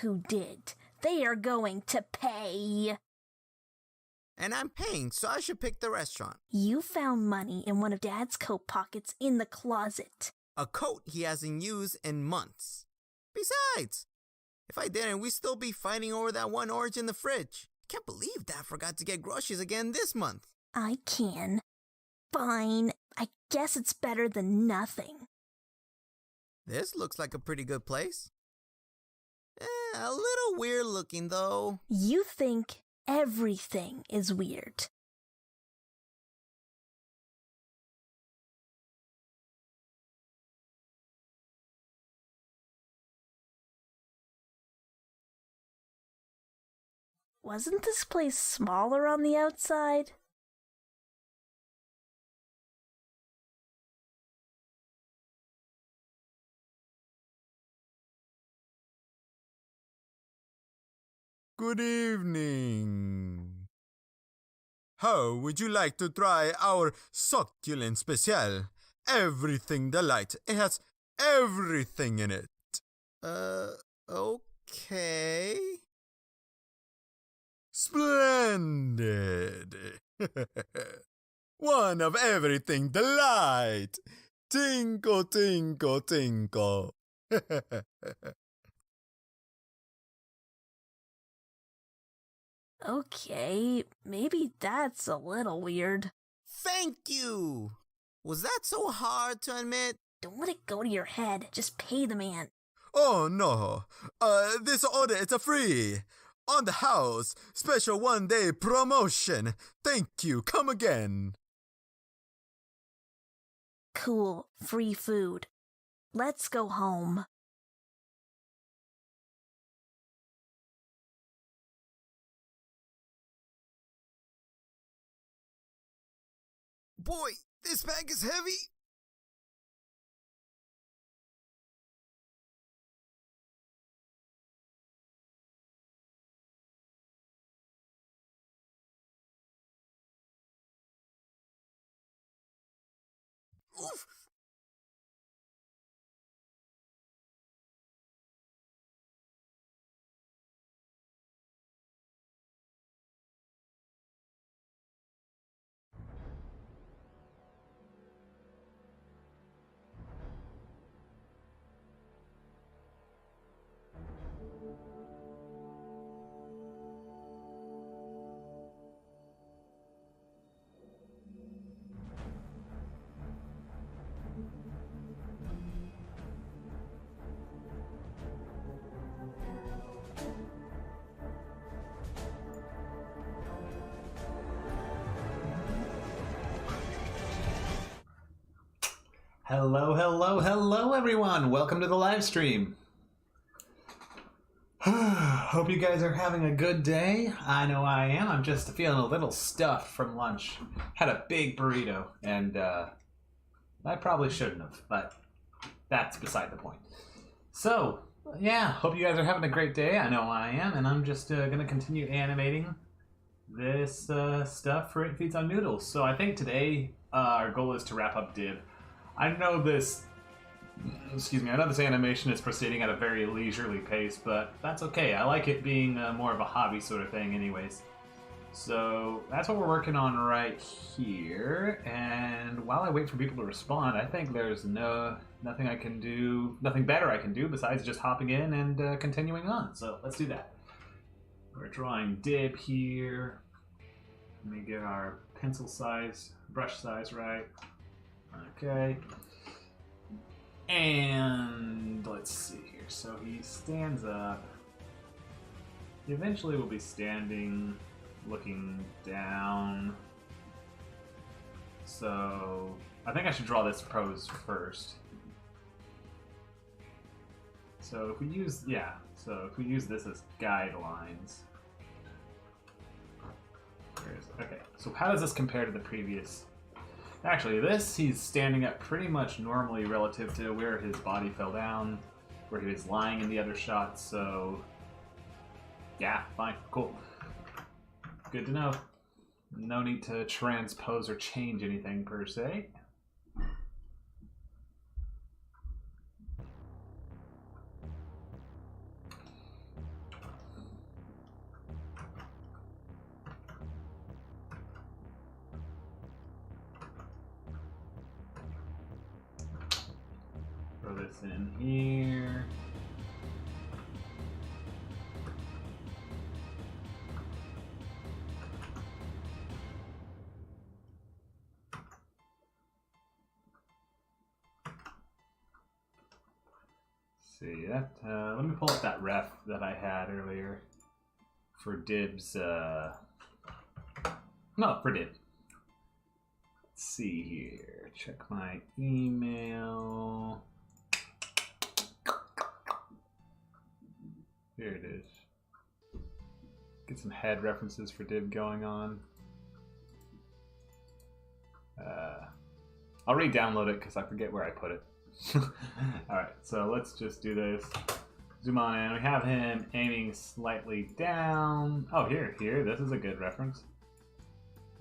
Who did. They are going to pay. And I'm paying, so I should pick the restaurant. You found money in one of Dad's coat pockets in the closet. A coat he hasn't used in months. Besides, if I didn't, we'd still be fighting over that one orange in the fridge. I can't believe Dad forgot to get groceries again this month. I can. Fine. I guess it's better than nothing. This looks like a pretty good place. A little weird looking, though. You think everything is weird. Wasn't this place smaller on the outside? Good evening. How would you like to try our succulent special? Everything delight. It has everything in it. Okay. Splendid. One of everything delight. Tinkle, tinkle, tinkle. Okay, maybe that's a little weird. Thank you! Was that so hard to admit? Don't let it go to your head. Just pay the man. Oh no. This order is a free. On the house. Special one-day promotion. Thank you. Come again. Cool. Free food. Let's go home. Boy, this bag is heavy. Oof. Hello, hello, hello, everyone. Welcome to the live stream. Hope you guys are having a good day. I know I am. I'm just feeling a little stuffed from lunch. Had a big burrito, and I probably shouldn't have, but that's beside the point. So, yeah, hope you guys are having a great day. I know I am, and I'm just going to continue animating this stuff for It Feeds on Noodles. So I think today our goal is to wrap up Dib. I know this animation is proceeding at a very leisurely pace, but that's okay. I like it being more of a hobby sort of thing anyways. So that's what we're working on right here, and while I wait for people to respond, I think there's nothing better I can do besides just hopping in and continuing on. So let's do that. We're drawing Dib here. Let me get our pencil size, brush size right. Okay, and let's see here. So he stands up. He eventually will be standing, looking down. So I think I should draw this pose first. So if we use, this as guidelines. Okay, so how does this compare to the previous? Actually, he's standing up pretty much normally relative to where his body fell down, where he was lying in the other shot, so yeah, fine, cool. Good to know. No need to transpose or change anything per se. this in here. See that? Let me pull up that ref that I had earlier for dibs. No, for dib. Let's see here. Check my email. Here it is. Get some head references for dib going on. I'll re-download it because I forget where I put it. Alright, so let's just do this. Zoom on in. We have him aiming slightly down. Oh, here. This is a good reference.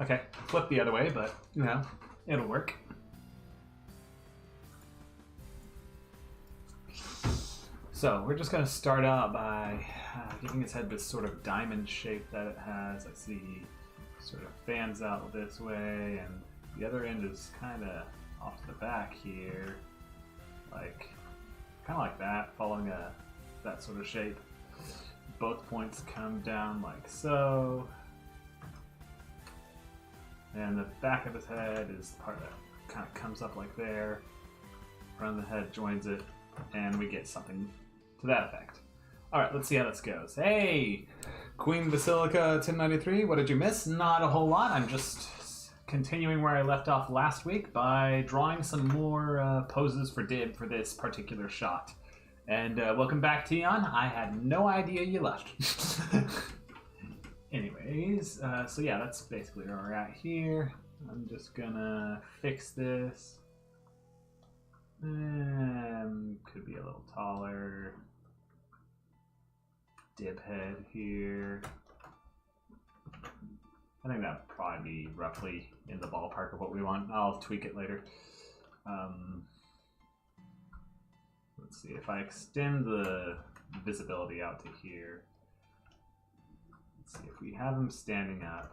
Okay, flip the other way, but, you know, it'll work. So, we're just going to start out by giving his head this sort of diamond shape that it has. I see sort of fans out this way, and the other end is kind of off to the back here. Like, kind of like that, following that sort of shape. Both points come down like so. And the back of his head is the part that kind of comes up like there. Front of the head joins it, and we get something to that effect. Alright, let's see how this goes. Hey! Queen Basilica 1093, what did you miss? Not a whole lot, I'm just continuing where I left off last week by drawing some more poses for dib for this particular shot. And welcome back, Tion. I had no idea you left. Anyways, so yeah, that's basically where we're at here. I'm just gonna fix this. Could be a little taller. Dib head here. I think that'd probably be roughly in the ballpark of what we want. I'll tweak it later. Let's see, if I extend the visibility out to here. Let's see, if we have him standing up.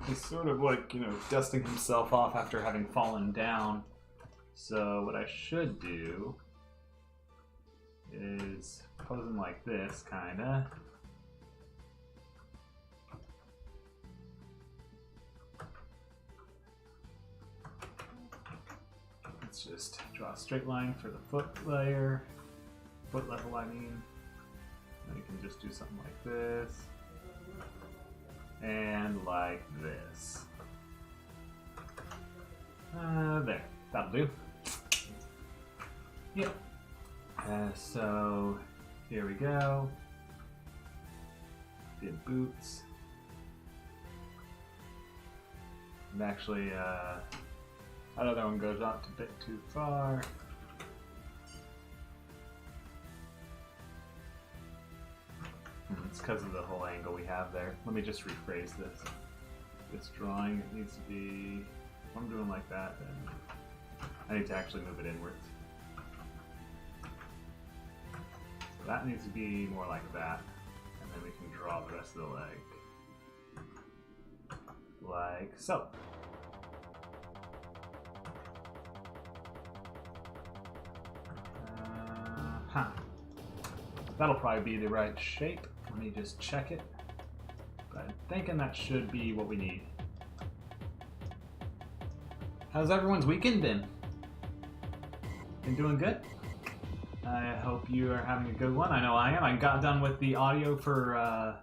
He's sort of like, you know, dusting himself off after having fallen down. So what I should do is pose him like this, kinda. Let's just draw a straight line for the foot layer, foot level I mean. And you can just do something like this, and like this. There, that'll do. Yep. So here we go. Did boots. And actually, that other one goes out a bit too far. It's because of the whole angle we have there. Let me just rephrase this. This drawing, it needs to be, if I'm doing like that, then I need to actually move it inwards. So that needs to be more like that, and then we can draw the rest of the leg. Like so. That'll probably be the right shape. Let me just check it. But I'm thinking that should be what we need. How's everyone's weekend been? Been doing good? I hope you are having a good one. I know I am. I got done with the audio for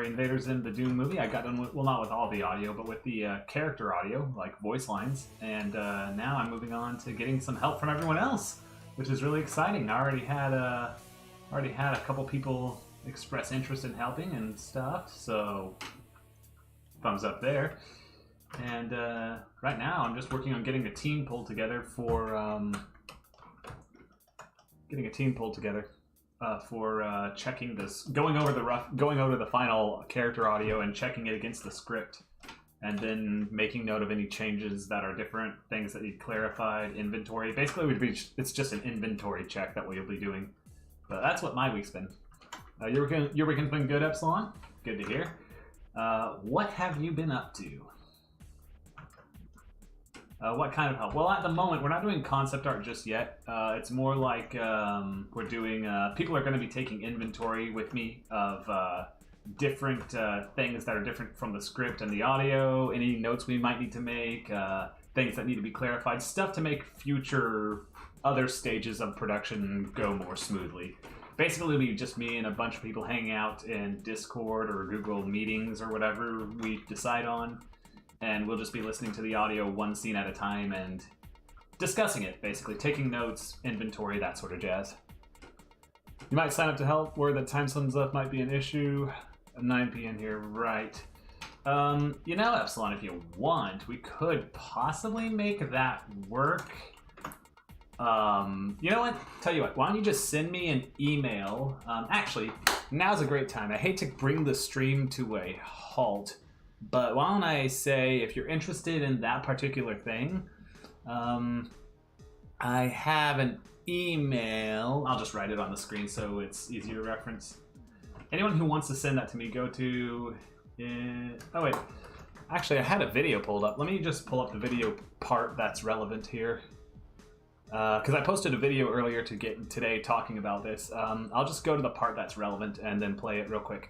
Invader Zim, the Doom movie. I got done with, well, not with all the audio, but with the character audio, like voice lines. And now I'm moving on to getting some help from everyone else, which is really exciting. I already had a couple people express interest in helping and stuff, so thumbs up there. And right now I'm just working on getting a team pulled together for checking this, going over the final character audio and checking it against the script, and then making note of any changes that are different, things that need clarified, inventory. Basically, it's just an inventory check that we'll be doing. But that's what my week's been. Your weekend's been good, Epsilon? Good to hear. What have you been up to? What kind of help? Well, at the moment, we're not doing concept art just yet. It's more like we're doing... people are going to be taking inventory with me of different things that are different from the script and the audio, any notes we might need to make, things that need to be clarified, stuff to make future other stages of production go more smoothly. Basically, it'll be just me and a bunch of people hanging out in Discord or Google Meetings or whatever we decide on. And we'll just be listening to the audio one scene at a time and discussing it, basically. Taking notes, inventory, that sort of jazz. You might sign up to help where the time sums up might be an issue. 9 p.m. here, right. You know, Epsilon, if you want, we could possibly make that work. You know what? Tell you what, why don't you just send me an email? Actually, now's a great time. I hate to bring the stream to a halt, but why don't I say, if you're interested in that particular thing, I have an email. I'll just write it on the screen so it's easier to reference. Anyone who wants to send that to me, go to... oh, wait. Actually, I had a video pulled up. Let me just pull up the video part that's relevant here. Because I posted a video earlier today talking about this. I'll just go to the part that's relevant and then play it real quick.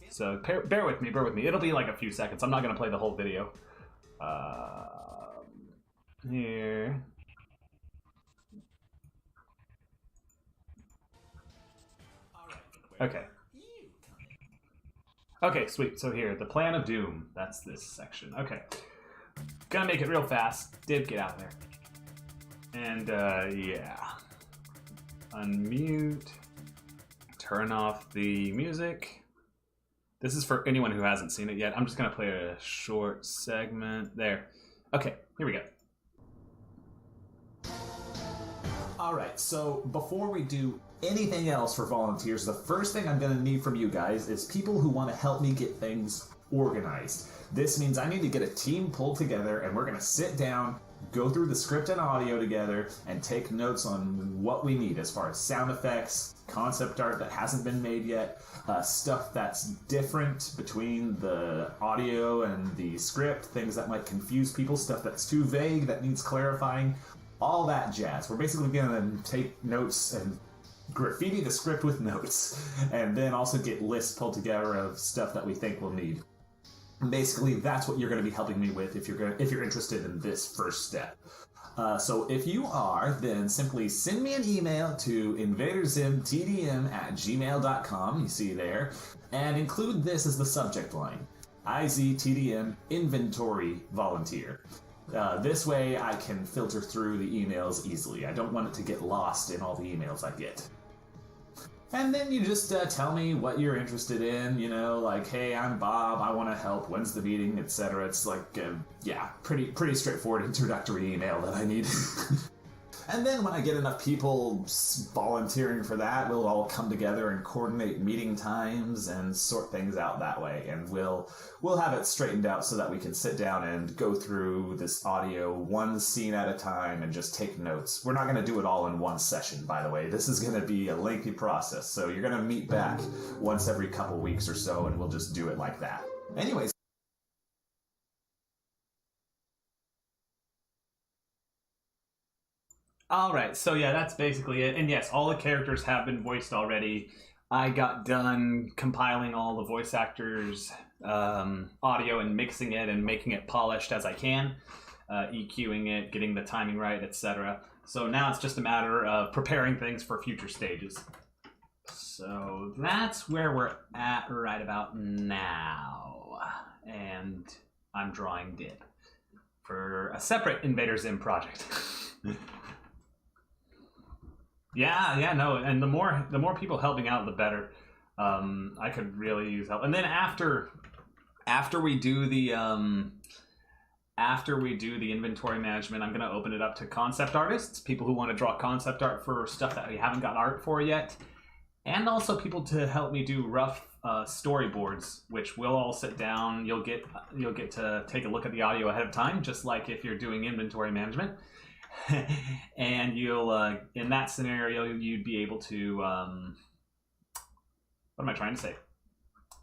So bear with me, bear with me. It'll be like a few seconds. I'm not going to play the whole video. Here. Okay. Okay, sweet. So here, the Plan of Doom. That's this section. Okay. Gonna make it real fast. Did get out there. And, yeah. Unmute. Turn off the music. This is for anyone who hasn't seen it yet. I'm just gonna play a short segment. There. Okay, here we go. Alright, so before we do anything else for volunteers, the first thing I'm going to need from you guys is people who want to help me get things organized. This means I need to get a team pulled together and we're going to sit down, go through the script and audio together, and take notes on what we need as far as sound effects, concept art that hasn't been made yet, stuff that's different between the audio and the script, things that might confuse people, stuff that's too vague that needs clarifying. All that jazz. We're basically going to take notes and graffiti the script with notes, and then also get lists pulled together of stuff that we think we'll need. Basically, that's what you're going to be helping me with if you're interested in this first step. So if you are, then simply send me an email to invaderzimtdm@gmail.com, you see there, and include this as the subject line. IZTDM Inventory Volunteer. This way I can filter through the emails easily. I don't want it to get lost in all the emails I get. And then you just tell me what you're interested in, you know, like, hey, I'm Bob, I want to help, when's the meeting, etc. It's like, yeah, pretty straightforward introductory email that I need. And then when I get enough people volunteering for that, we'll all come together and coordinate meeting times and sort things out that way. And we'll have it straightened out so that we can sit down and go through this audio one scene at a time and just take notes. We're not going to do it all in one session, by the way. This is going to be a lengthy process. So you're going to meet back once every couple weeks or so, and we'll just do it like that. Anyways. Alright, so yeah, that's basically it. And yes, all the characters have been voiced already. I got done compiling all the voice actors' audio and mixing it and making it polished as I can, EQing it, getting the timing right, etc. So now it's just a matter of preparing things for future stages. So that's where we're at right about now. And I'm drawing Dib for a separate Invader Zim project. Yeah, no, and the more people helping out, the better. I could really use help. And then after we do the inventory management, I'm gonna open it up to concept artists, people who want to draw concept art for stuff that we haven't got art for yet, and also people to help me do rough storyboards, which we'll all sit down. You'll get to take a look at the audio ahead of time, just like if you're doing inventory management. And you'll in that scenario you'd be able to what am I trying to say?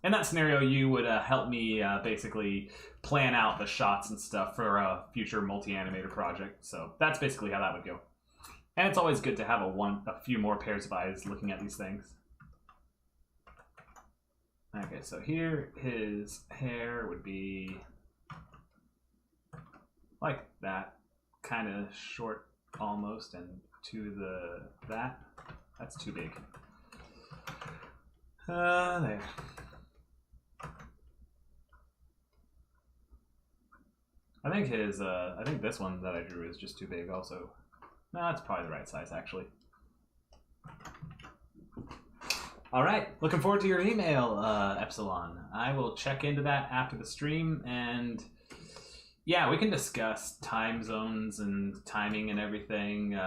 in that scenario, you would help me basically plan out the shots and stuff for a future multi-animator project. So that's basically how that would go. And it's always good to have a few more pairs of eyes looking at these things. Okay, so here his hair would be like that, kind of short almost, and to that's too big. There. I think I think this one that I drew is just too big also. No, that's probably the right size actually. All right, looking forward to your email, Epsilon. I will check into that after the stream, and yeah, we can discuss time zones and timing and everything.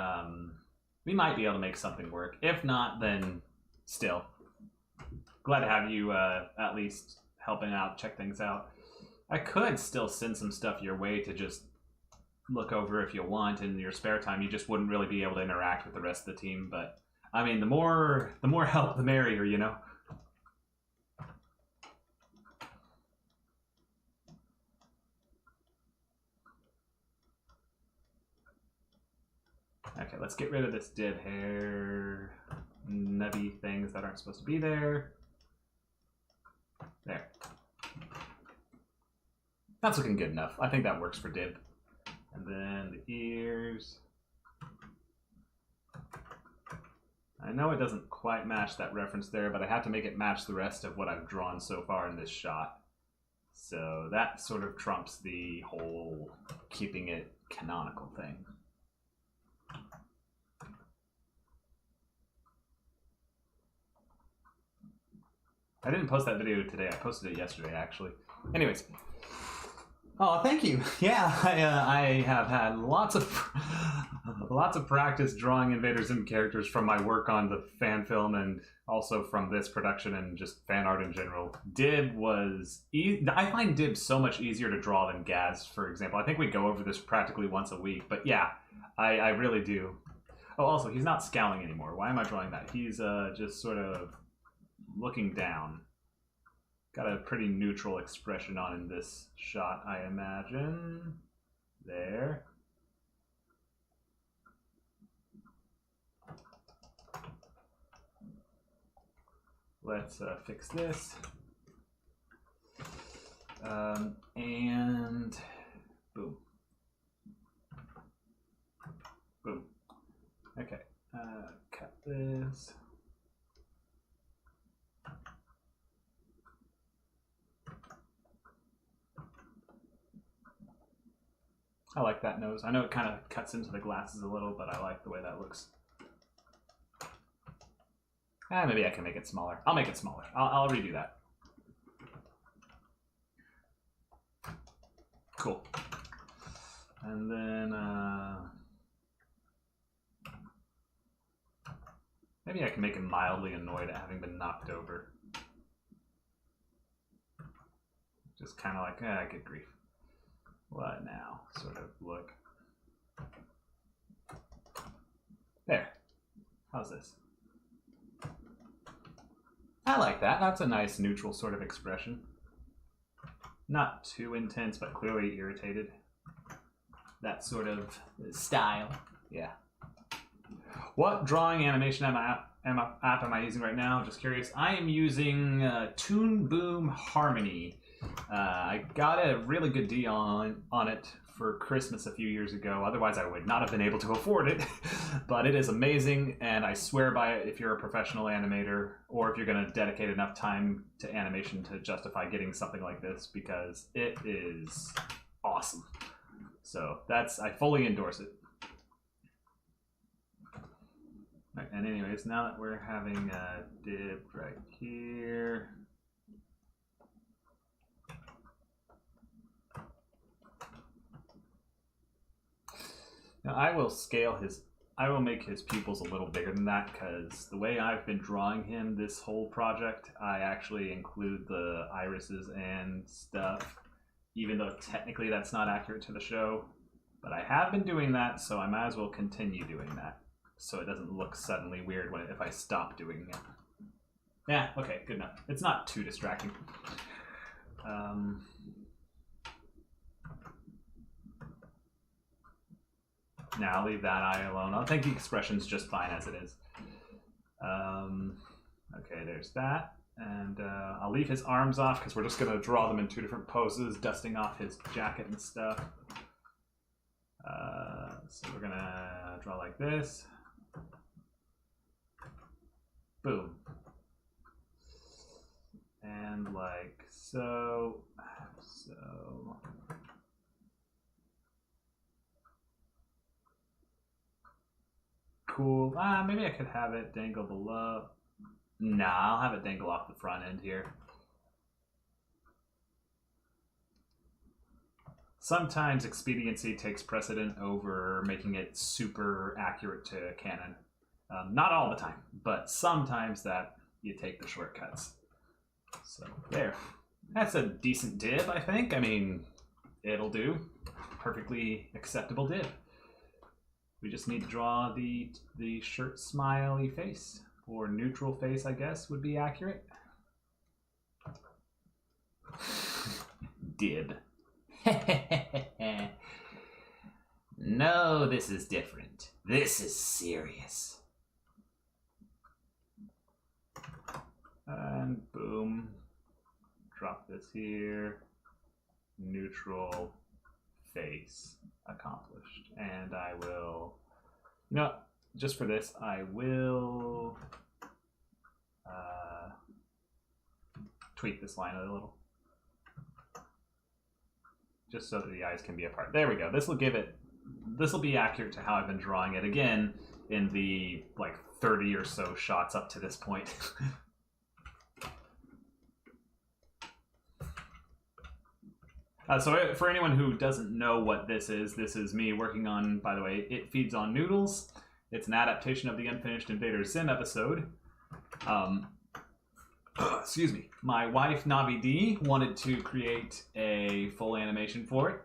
We might be able to make something work. If not, then still. Glad to have you at least helping out, check things out. I could still send some stuff your way to just look over if you want in your spare time. You just wouldn't really be able to interact with the rest of the team, but I mean, the more help, the merrier, you know? Okay, let's get rid of this dead hair, nubby things that aren't supposed to be there. There. That's looking good enough. I think that works for Dib. And then the ears. I know it doesn't quite match that reference there, but I have to make it match the rest of what I've drawn so far in this shot. So that sort of trumps the whole keeping it canonical thing. I didn't post that video today. I posted it yesterday, actually. Anyways. Oh, thank you. Yeah, I have had lots of practice drawing Invader Zim characters from my work on the fan film and also from this production and just fan art in general. Dib was... I find Dib so much easier to draw than Gaz, for example. I think we go over this practically once a week, but yeah, I really do. Oh, also, he's not scowling anymore. Why am I drawing that? He's just sort of looking down. Got a pretty neutral expression on in this shot, I imagine. There. Let's fix this. And boom. Boom. Okay. Cut this. I like that nose. I know it kind of cuts into the glasses a little, but I like the way that looks. Maybe I can make it smaller. I'll make it smaller. I'll redo that. Cool. And then maybe I can make him mildly annoyed at having been knocked over. Just kind of like, good grief. What now? Sort of look. There. How's this? I like that. That's a nice neutral sort of expression. Not too intense, but clearly irritated. That sort of style. Yeah. What drawing animation app am I using right now? Just curious. I am using Toon Boom Harmony. I got a really good deal on it for Christmas a few years ago. Otherwise, I would not have been able to afford it. But it is amazing, and I swear by it if you're a professional animator or if you're going to dedicate enough time to animation to justify getting something like this, because it is awesome. So I fully endorse it. Right, and anyways, now that we're having a dip right here. Now I will make his pupils a little bigger than that, because the way I've been drawing him this whole project, I actually include the irises and stuff, even though technically that's not accurate to the show. But I have been doing that, so I might as well continue doing that, so it doesn't look suddenly weird if I stop doing it. Yeah, okay, good enough. It's not too distracting. Now I'll leave that eye alone. I'll take the expressions just fine as it is. Okay, there's that. And I'll leave his arms off because we're just going to draw them in two different poses, dusting off his jacket and stuff. So we're going to draw like this. Boom. And like so. So. Cool. Maybe I could have it dangle below. Nah, I'll have it dangle off the front end here. Sometimes expediency takes precedent over making it super accurate to canon. Not all the time, but sometimes that you take the shortcuts. So there. That's a decent div, I think. I mean, it'll do. Perfectly acceptable div. We just need to draw the shirt smiley face, or neutral face, I guess, would be accurate. Dib. No, this is different. This is serious. And boom. Drop this here. Neutral face. Accomplished. And I will, you know, just for this, I will tweak this line a little. Just so that the eyes can be apart. There we go. This will be accurate to how I've been drawing it again in the like 30 or so shots up to this point. So for anyone who doesn't know what this is me working on, by the way, It Feeds on Noodles. It's an adaptation of the unfinished Invader Zim episode. Excuse me. My wife, Navi D, wanted to create a full animation for it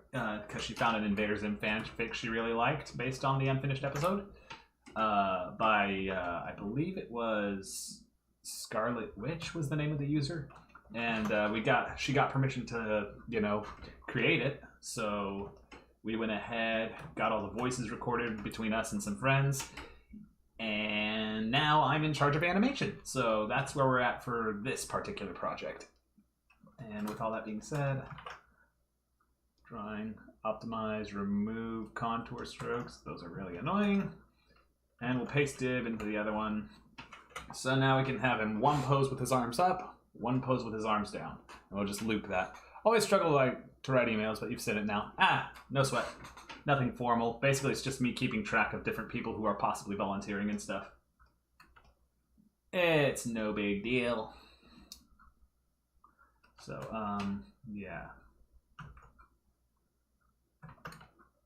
because she found an Invader Zim fanfic she really liked based on the unfinished episode by, I believe it was Scarlet Witch was the name of the user. And she got permission to, you know, create it. So we went ahead, got all the voices recorded between us and some friends. And now I'm in charge of animation. So that's where we're at for this particular project. And with all that being said, drawing, optimize, remove contour strokes. Those are really annoying. And we'll paste div into the other one. So now we can have him one pose with his arms up, one pose with his arms down. And we'll just loop that. Always struggle to write emails, but you've said it now. No sweat. Nothing formal. Basically, it's just me keeping track of different people who are possibly volunteering and stuff. It's no big deal. So, yeah.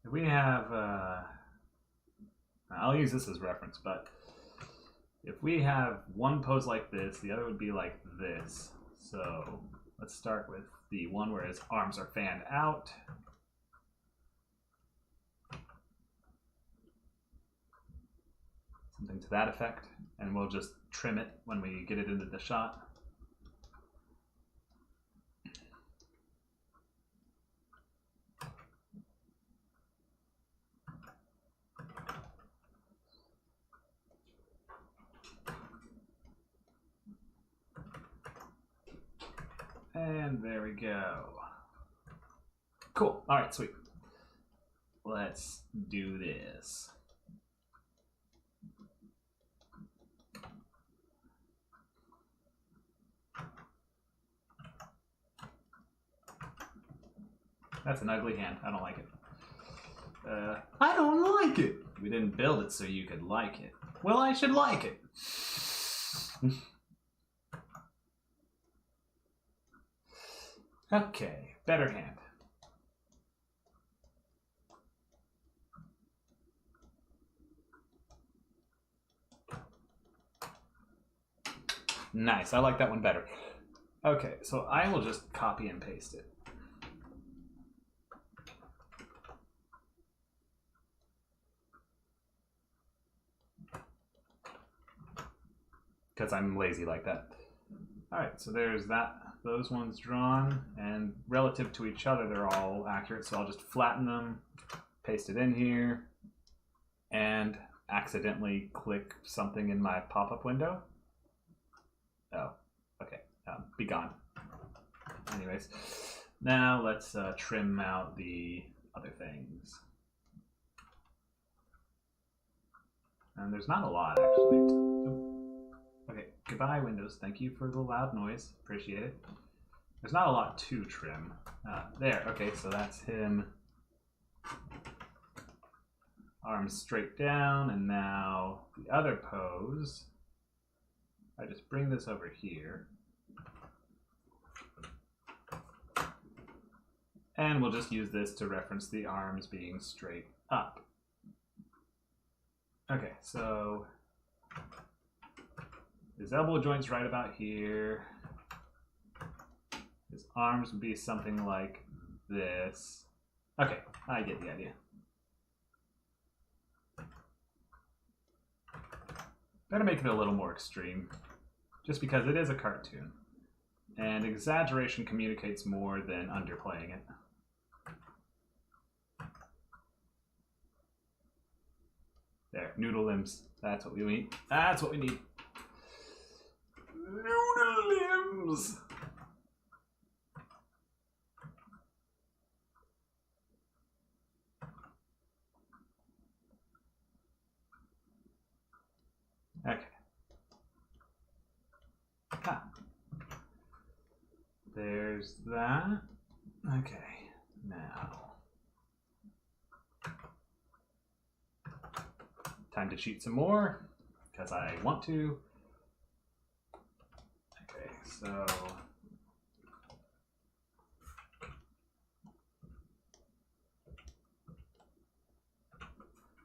If we have, I'll use this as reference, but if we have one pose like this, the other would be like this. So let's start with the one where his arms are fanned out. Something to that effect. And we'll just trim it when we get it into the shot. And there we go. Cool. All right, sweet. Let's do this. That's an ugly hand. I don't like it. I don't like it. We didn't build it so you could like it. Well, I should like it. Okay, better hand. Nice, I like that one better. Okay, so I will just copy and paste it. Because I'm lazy like that. Alright, so there's that. Those ones drawn, and relative to each other, they're all accurate. So I'll just flatten them, paste it in here, and accidentally click something in my pop-up window. Oh, okay. Be gone. Anyways, now let's trim out the other things. And there's not a lot, actually. Okay, goodbye, Windows. Thank you for the loud noise. Appreciate it. There's not a lot to trim. There, okay, so that's him. Arms straight down, and now the other pose. I just bring this over here. And we'll just use this to reference the arms being straight up. Okay, so his elbow joint's right about here. His arms would be something like this. Okay, I get the idea. Better make it a little more extreme, just because it is a cartoon. And exaggeration communicates more than underplaying it. There, noodle limbs. That's what we need. That's what we need. Noodle limbs! Okay. Ah. There's that. Okay, now. Time to cheat some more, because I want to. Okay, so.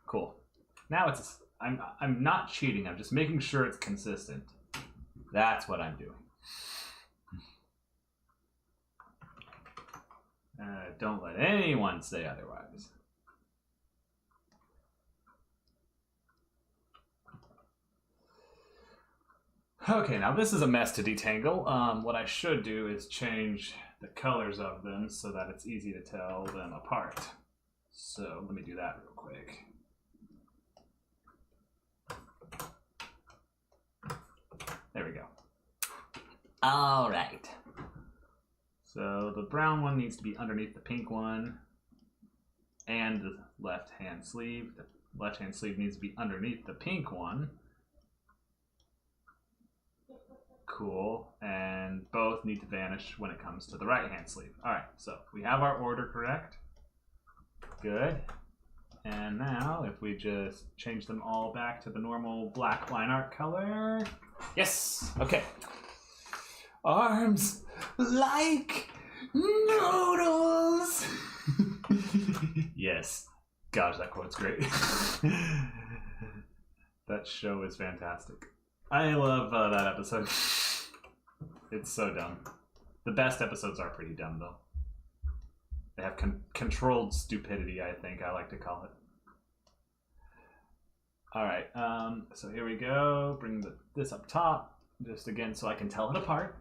Cool. Now it's, I'm not cheating, I'm just making sure it's consistent. That's what I'm doing. Don't let anyone say otherwise. Okay, now this is a mess to detangle. What I should do is change the colors of them so that it's easy to tell them apart. So let me do that real quick. There we go. All right. So the brown one needs to be underneath the pink one and the left-hand sleeve. The left-hand sleeve needs to be underneath the pink one. Cool. And both need to vanish when it comes to the right-hand sleeve. All right, so we have our order correct. Good. And now if we just change them all back to the normal black line art color. Yes, okay. Arms like noodles. Yes. Gosh, that quote's great. That show is fantastic. I love that episode. It's so dumb. The best episodes are pretty dumb, though. They have controlled stupidity, I think I like to call it. Alright, so here we go. Bring this up top, just again so I can tell it apart.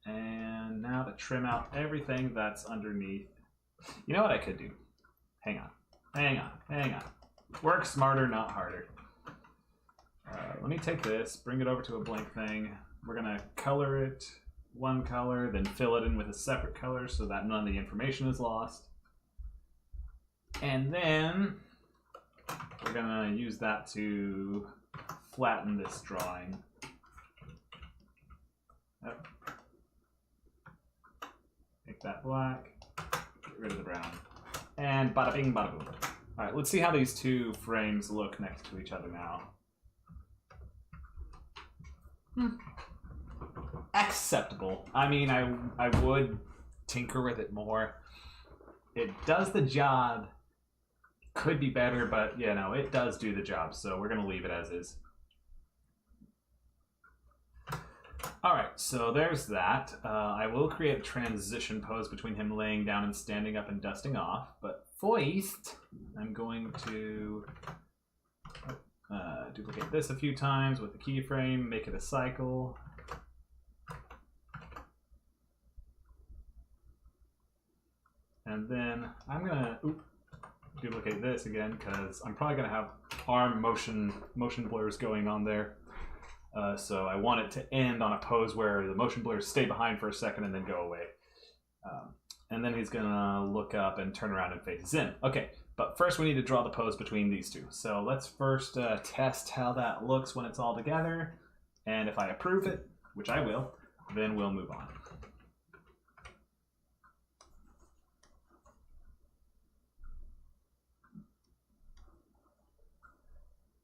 And now to trim out everything that's underneath. You know what I could do? Hang on. Work smarter, not harder. Let me take this, bring it over to a blank thing. We're gonna color it one color, then fill it in with a separate color so that none of the information is lost. And then we're gonna use that to flatten this drawing. Yep. Make that black, get rid of the brown. And bada bing, bada boom. All right, let's see how these two frames look next to each other now. Acceptable. I mean, I would tinker with it more. It does the job. Could be better, but you know, it does do the job, so we're gonna leave it as is. Alright, so there's that. I will create a transition pose between him laying down and standing up and dusting off, but first, I'm going to duplicate this a few times with the keyframe, make it a cycle. And then I'm gonna duplicate this again because I'm probably gonna have arm motion blurs going on there. So I want it to end on a pose where the motion blurs stay behind for a second and then go away. And then he's gonna look up and turn around and face Zim. Okay, but first we need to draw the pose between these two. So let's first test how that looks when it's all together. And if I approve it, which I will, then we'll move on.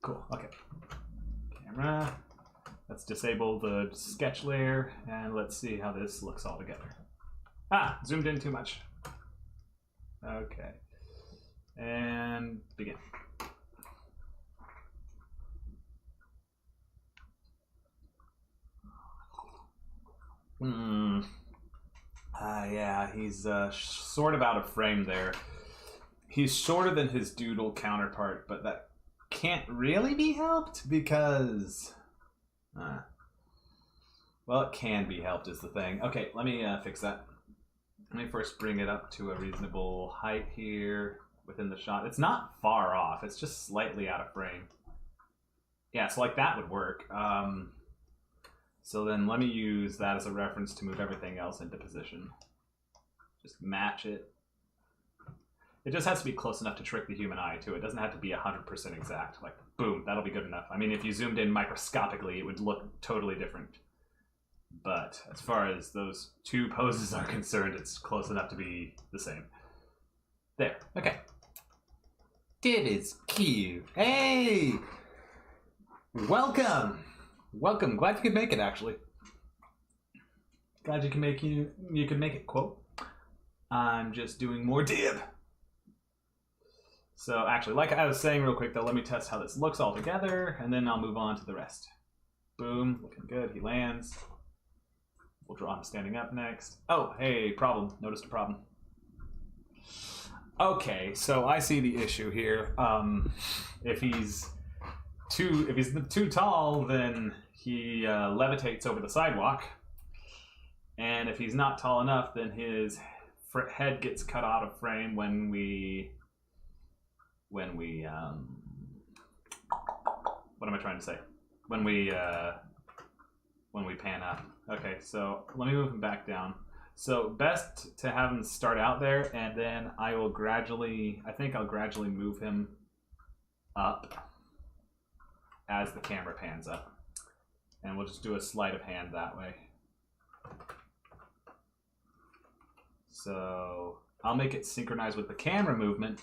Cool, okay. Camera. Let's disable the sketch layer and let's see how this looks all together. Ah, zoomed in too much. Okay. And begin. Yeah, he's sort of out of frame there. He's shorter than his doodle counterpart, but that can't really be helped because... well, it can be helped is the thing. Okay, let me fix that. Let me first bring it up to a reasonable height here within the shot. It's not far off. It's just slightly out of frame. Yeah, so like that would work. So then let me use that as a reference to move everything else into position. Just match it. It just has to be close enough to trick the human eye too. It doesn't have to be 100% exact. Like, boom, that'll be good enough. I mean, if you zoomed in microscopically, it would look totally different. But as far as those two poses are concerned, it's close enough to be the same. There, okay. It is cute. Hey! Welcome! Welcome, glad you could make it, actually. Glad you can make you can make it, quote. I'm just doing more dib. So actually, like I was saying real quick though, let me test how this looks all together, and then I'll move on to the rest. Boom, looking good, he lands. We'll draw him standing up next. Oh, hey, problem, noticed a problem. Okay, so I see the issue here. If he's too tall, then he levitates over the sidewalk. And if he's not tall enough, then his head gets cut out of frame when we what am I trying to say? When we pan up. Okay, so let me move him back down. So best to have him start out there, and then I think I'll gradually move him up as the camera pans up. And we'll just do a sleight of hand that way. So I'll make it synchronize with the camera movement,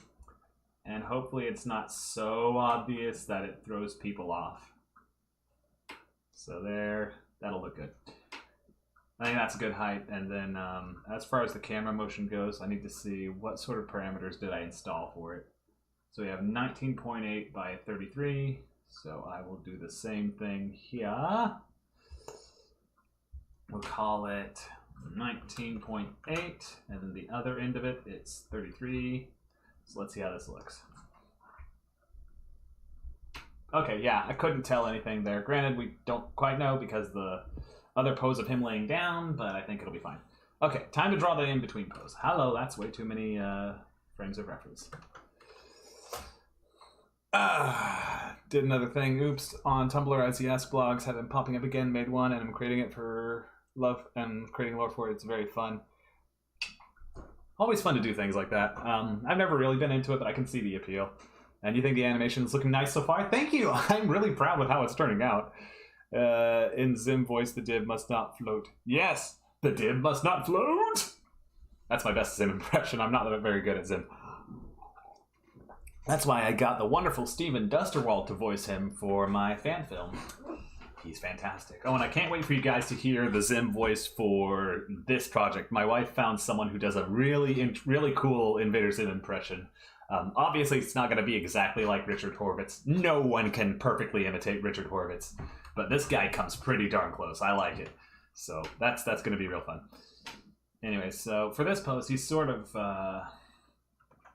and hopefully it's not so obvious that it throws people off. So there, that'll look good. I think that's a good height. And then as far as the camera motion goes, I need to see what sort of parameters did I install for it. So we have 19.8 by 33. So I will do the same thing here. We'll call it 19.8, and then the other end of it, it's 33. So let's see how this looks. Okay, yeah, I couldn't tell anything there. Granted, we don't quite know because the other pose of him laying down, but I think it'll be fine. Okay, time to draw the in-between pose. Hello, that's way too many frames of reference. Did another thing. Oops. On Tumblr, as the Ask blogs have been popping up again. Made one, and I'm creating it for love and creating lore for it. It's very fun. Always fun to do things like that. I've never really been into it, but I can see the appeal. And you think the animation is looking nice so far? Thank you! I'm really proud with how it's turning out. In Zim voice, the dib must not float. Yes! The dib must not float! That's my best Zim impression. I'm not very good at Zim. That's why I got the wonderful Steven Dusterwald to voice him for my fan film. He's fantastic. Oh, and I can't wait for you guys to hear the Zim voice for this project. My wife found someone who does a really cool Invader Zim impression. Obviously, it's not going to be exactly like Richard Horvitz. No one can perfectly imitate Richard Horvitz. But this guy comes pretty darn close. I like it. So that's going to be real fun. Anyway, so for this pose, he's sort of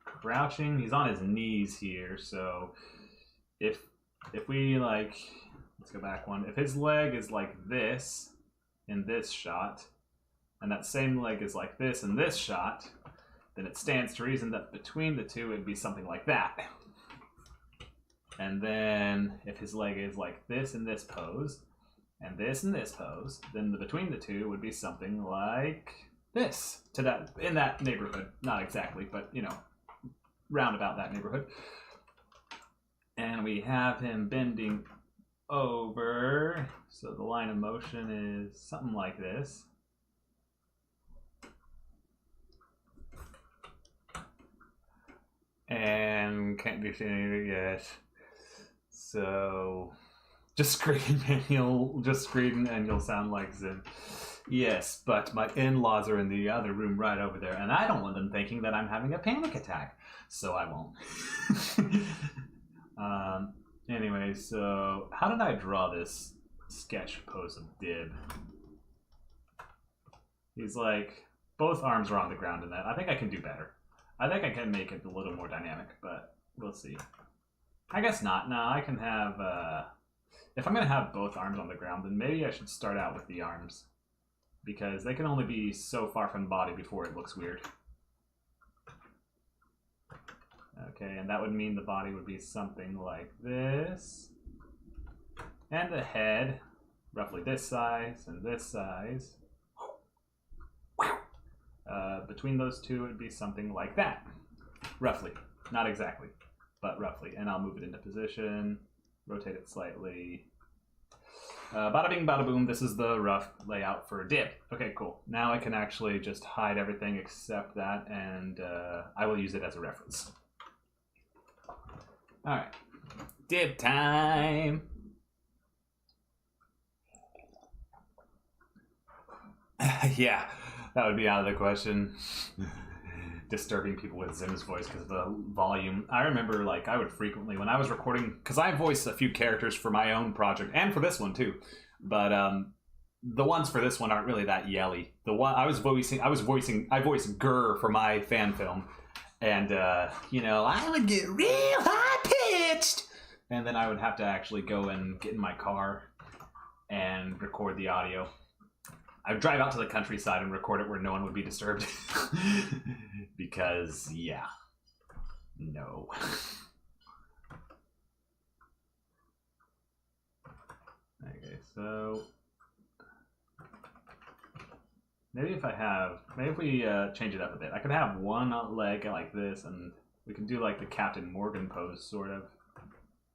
crouching. He's on his knees here. So if we like, let's go back one. If his leg is like this in this shot, and that same leg is like this in this shot, then it stands to reason that between the two it'd be something like that. And then if his leg is like this in this pose, and this pose, then the between the two would be something like this, to that, in that neighborhood. Not exactly, but you know, round about that neighborhood. And we have him bending over, so the line of motion is something like this. And can't do anything yet. So just scream and you'll sound like Zim. Yes, but my in-laws are in the other room right over there, and I don't want them thinking that I'm having a panic attack, so I won't. Anyway, so how did I draw this sketch pose of Dib? He's like, both arms are on the ground in that. I think I can do better. I think I can make it a little more dynamic, but we'll see. I guess not. No, I can have, if I'm going to have both arms on the ground, then maybe I should start out with the arms, because they can only be so far from the body before it looks weird. Okay, and that would mean the body would be something like this. And the head, roughly this size and this size. Between those two, it would be something like that. Roughly. Not exactly, but roughly. And I'll move it into position, rotate it slightly. Bada bing, bada boom, this is the rough layout for Dib. Okay, cool. Now I can actually just hide everything except that, and I will use it as a reference. Alright. Dib time! Yeah, that would be out of the question. Disturbing people with Zim's voice because of the volume. I remember, like, I would frequently, when I was recording, because I voice a few characters for my own project, and for this one too, but the ones for this one aren't really that yelly. The one I voiced Gurr for my fan film, and you know, I would get real high pitched, and then I would have to actually go and get in my car and record the audio. I would drive out to the countryside and record it where no one would be disturbed. Because, yeah. No. Okay, so... maybe if we change it up a bit. I could have one leg like this, and we can do like the Captain Morgan pose, sort of.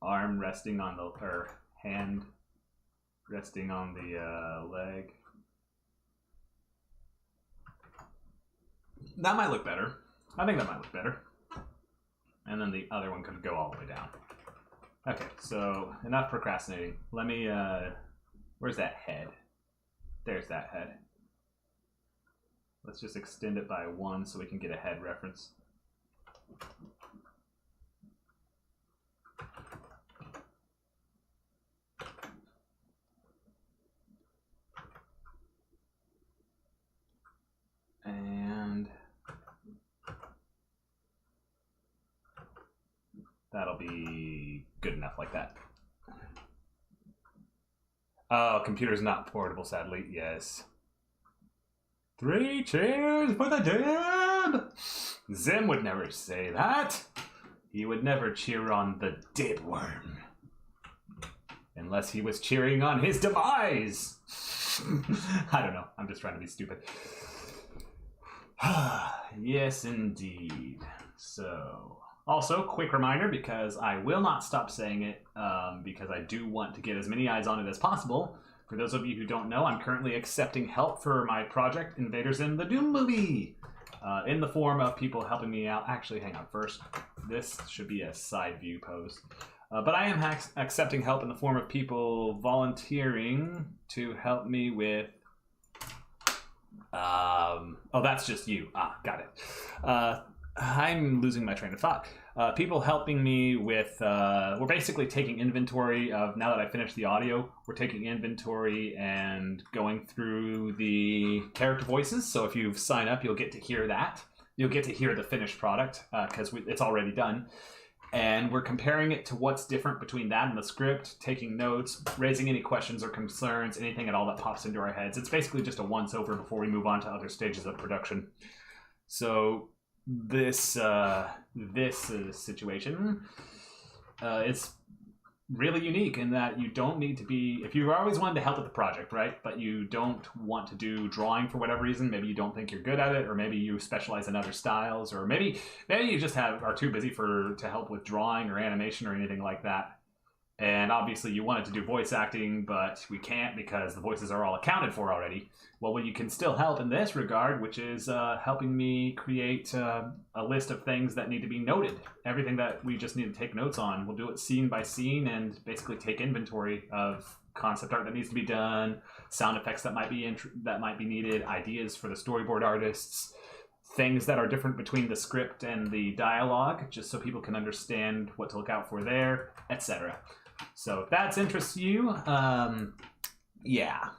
Arm resting on the, or hand resting on the leg. That might look better. I think that might look better. And then the other one could go all the way down. Okay, so enough procrastinating. Let me, where's that head? There's that head. Let's just extend it by 1 so we can get a head reference. And that'll be good enough like that. Oh, computer's not portable, sadly. Yes. 3 cheers for the Dib! Zim would never say that. He would never cheer on the Dibworm. Unless he was cheering on his demise. I don't know. I'm just trying to be stupid. Yes, indeed. So, also, quick reminder, because I will not stop saying it, because I do want to get as many eyes on it as possible. For those of you who don't know, I'm currently accepting help for my project, Invader Zim, the Doom movie, in the form of people helping me out. Actually, hang on first. This should be a side view pose. But I am accepting help in the form of people volunteering to help me with... oh, that's just you. Ah, got it. I'm losing my train of thought. People helping me with, we're basically taking inventory of, now that I finished the audio, we're taking inventory and going through the character voices. So if you sign up, you'll get to hear that. You'll get to hear the finished product, because it's already done. And we're comparing it to what's different between that and the script, taking notes, raising any questions or concerns, anything at all that pops into our heads. It's basically just a once-over before we move on to other stages of production. So this situation, it's really unique in that you don't need to be, if you always wanted to help with the project, right, but you don't want to do drawing for whatever reason, maybe you don't think you're good at it, or maybe you specialize in other styles, or maybe you just are too busy to help with drawing or animation or anything like that, and obviously you wanted to do voice acting, but we can't because the voices are all accounted for already. Well, you can still help in this regard, which is helping me create a list of things that need to be noted. Everything that we just need to take notes on. We'll do it scene by scene and basically take inventory of concept art that needs to be done, sound effects that might be needed, ideas for the storyboard artists, things that are different between the script and the dialogue, just so people can understand what to look out for there, etc. So if that interests you, yeah.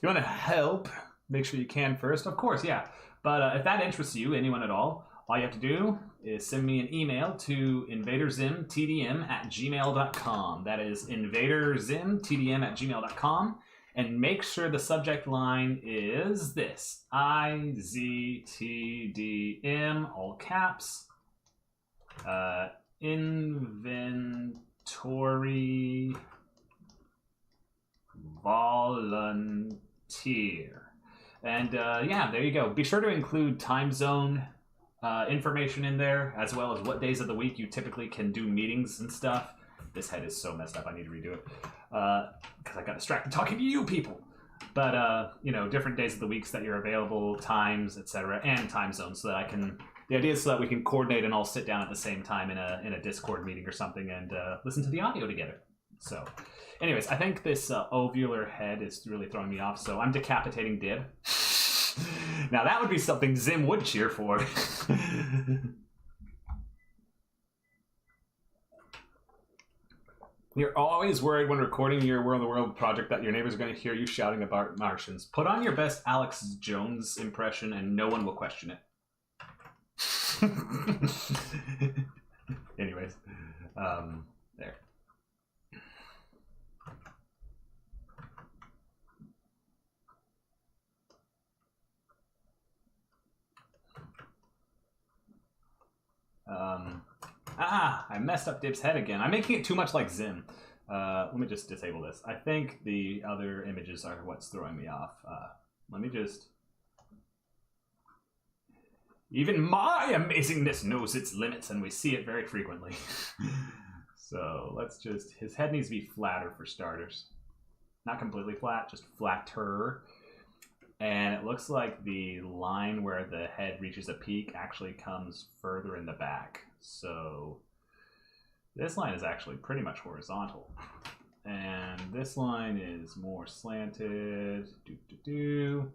You want to help, make sure you can first, of course, yeah. But if that interests you, anyone at all you have to do is send me an email to invaderzimtdm@gmail.com. That is invaderzimtdm@gmail.com. And make sure the subject line is this: IZTDM, all caps, inventory volunteer. And yeah, there you go. Be sure to include time zone information in there, as well as what days of the week you typically can do meetings and stuff. This head is so messed up, I need to redo it. Because I got distracted talking to you people. But, you know, different days of the weeks that you're available, times, etc., and time zones, so that I can... The idea is so that we can coordinate and all sit down at the same time in a Discord meeting or something and listen to the audio together. So... Anyways, I think this ovular head is really throwing me off, so I'm decapitating Dib. Now that would be something Zim would cheer for. You're always worried when recording your World of the World project that your neighbors are going to hear you shouting about Martians. Put on your best Alex Jones impression and no one will question it. Anyways, there. I messed up Dib's head again. I'm making it too much like Zim. Let me just disable this. I think the other images are what's throwing me off. Let me just... Even my amazingness knows its limits, and we see it very frequently. So let's just... His head needs to be flatter for starters. Not completely flat, just flatter. And it looks like the line where the head reaches a peak actually comes further in the back. So this line is actually pretty much horizontal. And this line is more slanted. You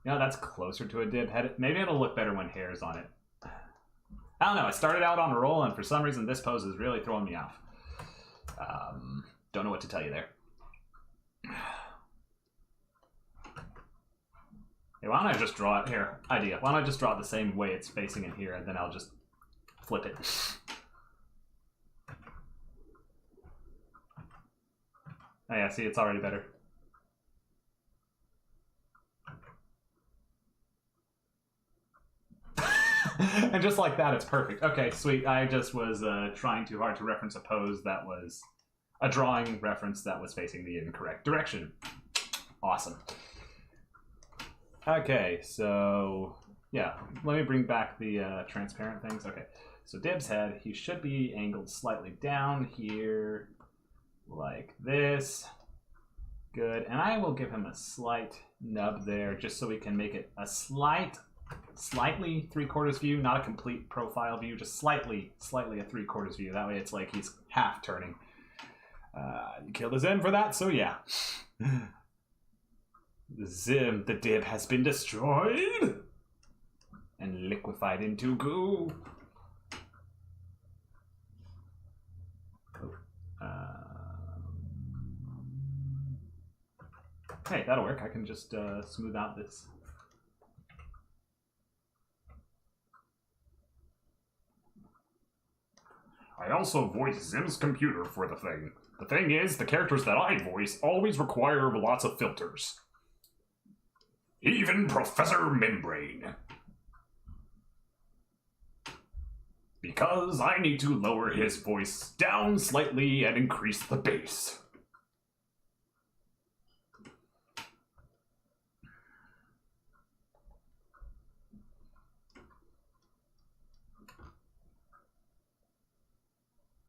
know, that's closer to a Dib head. Maybe it'll look better when hair's on it. I don't know. I started out on a roll, and for some reason this pose is really throwing me off. Don't know what to tell you there. Hey, why don't I just draw it here? Idea. Why don't I just draw it the same way it's facing it here, and then I'll just flip it. Oh yeah, see, it's already better. And just like that, it's perfect. Okay, sweet. I just was trying too hard to reference a pose that was a drawing reference that was facing the incorrect direction. Awesome. Okay, so yeah, let me bring back the transparent things. Okay, so Dib's head, he should be angled slightly down here, like this. Good, and I will give him a slight nub there, just so we can make it a slightly 3/4 view, not a complete profile view, just slightly a 3/4 view. That way it's like he's half turning. You killed his Zim for that, so yeah. Zim, the Dib has been destroyed and liquefied into goo. Hey, that'll work. I can just smooth out this. I also voice Zim's computer for the thing. The thing is, the characters that I voice always require lots of filters. Even Professor Membrane. Because I need to lower his voice down slightly and increase the bass.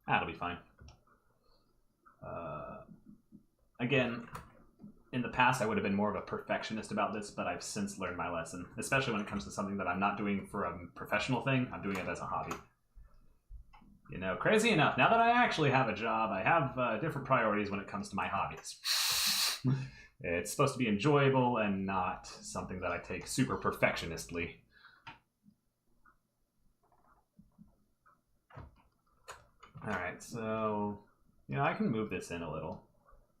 That'll be fine. Again, in the past I would have been more of a perfectionist about this, but I've since learned my lesson, especially when it comes to something that I'm not doing for a professional thing. I'm doing it as a hobby. You know, crazy enough, now that I actually have a job, I have different priorities when it comes to my hobbies. It's supposed to be enjoyable and not something that I take super perfectionistly. Alright, so, you know, I can move this in a little.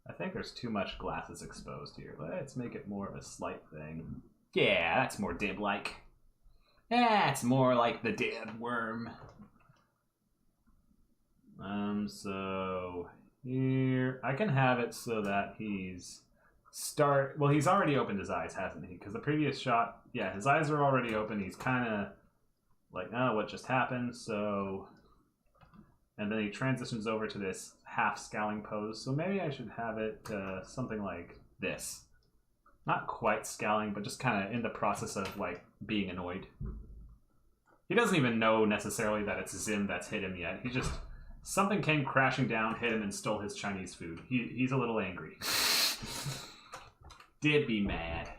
I think there's too much glasses exposed here. Let's make it more of a slight thing. Yeah, that's more Dib-like. That's more like the Dib worm. So here, I can have it so that he's well, he's already opened his eyes, hasn't he? Because the previous shot, yeah, his eyes are already open. He's kind of like, oh, what just happened? So, and then he transitions over to this half scowling pose. So maybe I should have it something like this. Not quite scowling, but just kind of in the process of like being annoyed. He doesn't even know necessarily that it's Zim that's hit him yet. He just, something came crashing down, hit him, and stole his Chinese food. He's a little angry. Did be mad.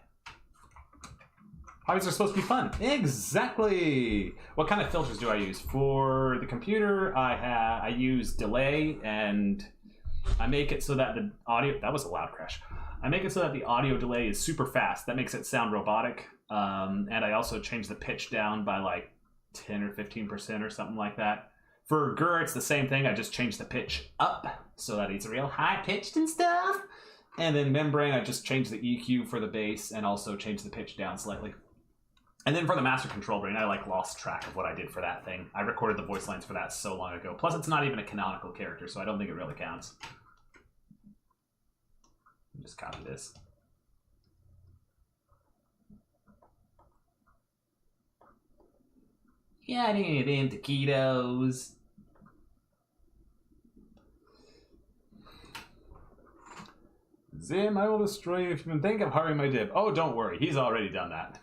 Hobbies are supposed to be fun. Exactly. What kind of filters do I use? For the computer, I use delay, and I make it so that the audio... That was a loud crash. I make it so that the audio delay is super fast. That makes it sound robotic. And I also change the pitch down by like 10 or 15% or something like that. For Gur, it's the same thing. I just change the pitch up so that it's real high-pitched and stuff. And then Membrane, I just change the EQ for the bass and also change the pitch down slightly. And then for the Master Control Brain, I like lost track of what I did for that thing. I recorded the voice lines for that so long ago. Plus, it's not even a canonical character, so I don't think it really counts. Just copy this. Getting it into taquitos. Zim, I will destroy you if you can think of harming my Dib. Oh, don't worry. He's already done that.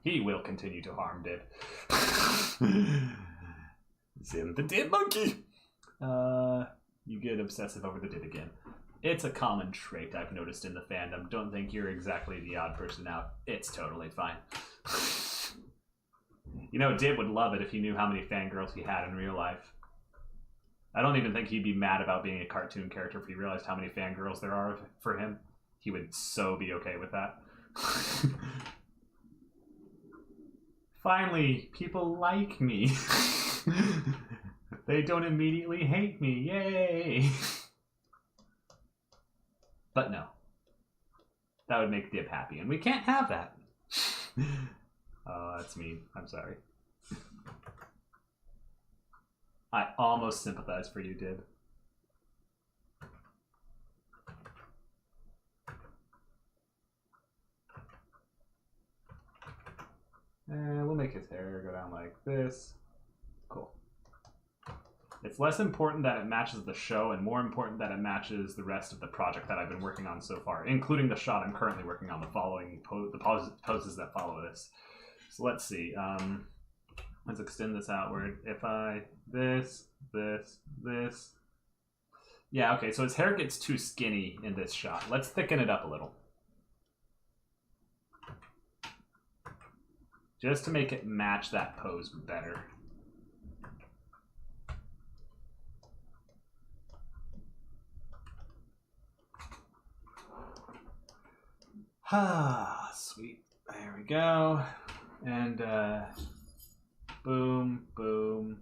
He will continue to harm Dib. Zim the Dib monkey! You get obsessive over the Dib again. It's a common trait I've noticed in the fandom. Don't think you're exactly the odd person out. It's totally fine. You know, Dib would love it if he knew how many fangirls he had in real life. I don't even think he'd be mad about being a cartoon character if he realized how many fangirls there are for him. He would so be okay with that. Finally, people like me. They don't immediately hate me. Yay! But no. That would make Dib happy, and we can't have that. Oh, that's mean. I'm sorry. I almost sympathize for you, Dib. And we'll make his hair go down like this. Cool. It's less important that it matches the show and more important that it matches the rest of the project that I've been working on so far, including the shot I'm currently working on, the following poses that follow this. So let's see. Let's extend this outward. If I... This. Yeah, okay, so his hair gets too skinny in this shot. Let's thicken it up a little. Just to make it match that pose better. Ah, sweet. There we go. And, boom, boom.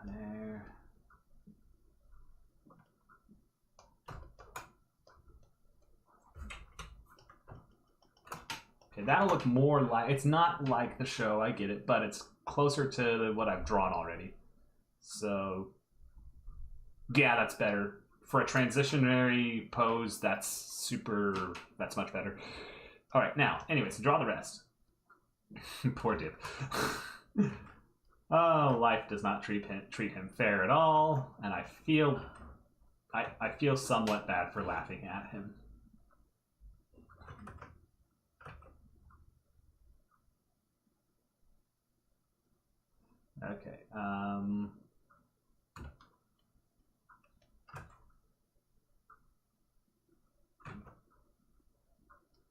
There. Okay, that'll look more like... It's not like the show, I get it, but it's closer to what I've drawn already. So, yeah, that's better. for a transitionary pose, that's much better. All right, now, anyways, draw the rest. Poor Dib. Oh, life does not treat him fair at all, and I feel somewhat bad for laughing at him. Okay.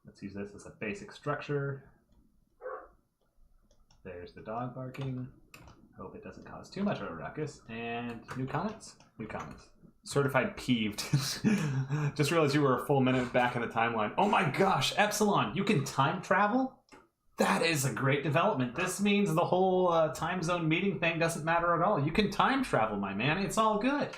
Let's use this as a basic structure. There's the dog barking. Hope it doesn't cause too much of a ruckus. And new comments? New comments. Certified peeved. Just realized you were a full minute back in the timeline. Oh my gosh, Epsilon, you can time travel? That is a great development. This means the whole time zone meeting thing doesn't matter at all. You can time travel, my man. It's all good.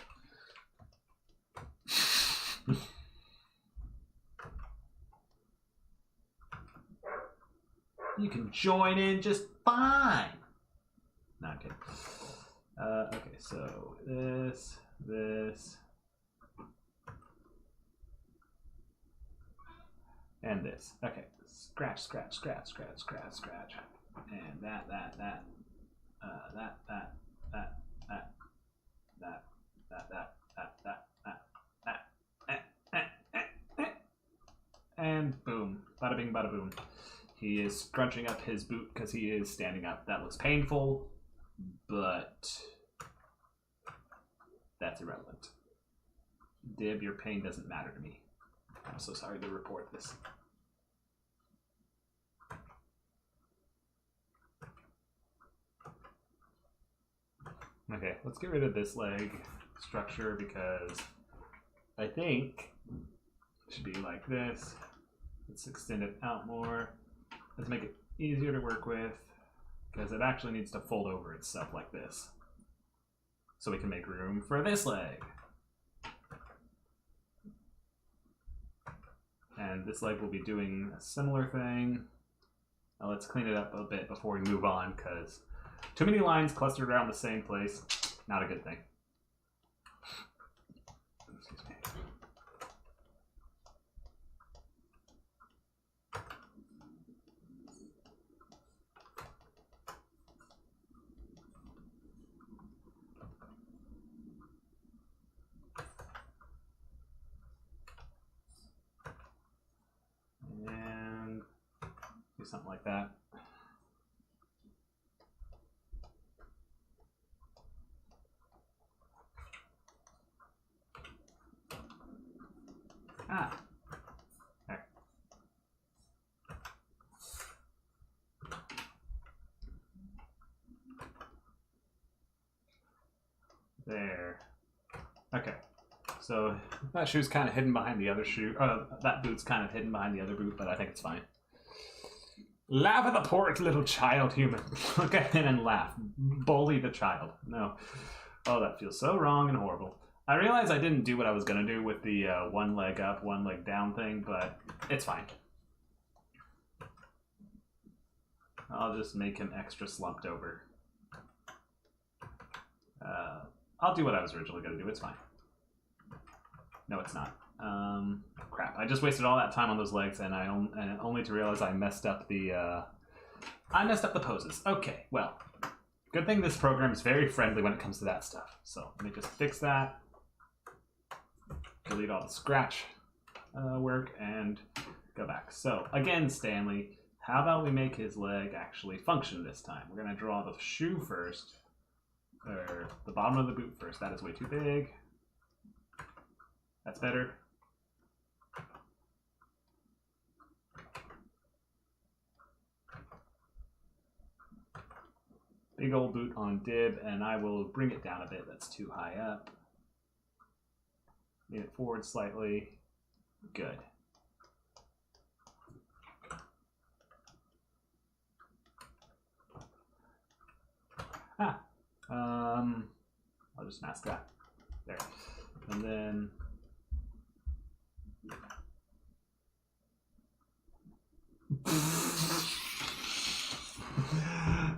You can join in just fine. No, I'm kidding. Okay, so this, and this. Okay, scratch, scratch, scratch, scratch, scratch, scratch, and that, and boom, bada bing, bada boom. He is scrunching up his boot because he is standing up. That looks painful, but that's irrelevant. Dib, your pain doesn't matter to me. I'm so sorry to report this. Okay, let's get rid of this leg structure because I think it should be like this. Let's extend it out more. Let's make it easier to work with because it actually needs to fold over itself like this. So we can make room for this leg. And this leg will be doing a similar thing. Now let's clean it up a bit before we move on because too many lines clustered around the same place, not a good thing. Excuse me. And do something like that. Ah. There. There. Okay. So that shoe's kind of hidden behind the other shoe. That boot's kind of hidden behind the other boot, but I think it's fine. Laugh at the poor little child human. Look at him and laugh. Bully the child. No. Oh, that feels so wrong and horrible. I realize I didn't do what I was going to do with the one leg up, one leg down thing, but it's fine. I'll just make him extra slumped over. I'll do what I was originally going to do. It's fine. No, it's not. Crap. I just wasted all that time on those legs, and only to realize I messed up the poses. Okay, well, good thing this program is very friendly when it comes to that stuff. So let me just fix that. Delete all the scratch work and go back. So again, Stanley, how about we make his leg actually function this time? We're going to draw the shoe first, or the bottom of the boot first. That is way too big. That's better. Big old boot on Dib, and I will bring it down a bit. That's too high up. Made it forward slightly. Good. I'll just mask that. There. And then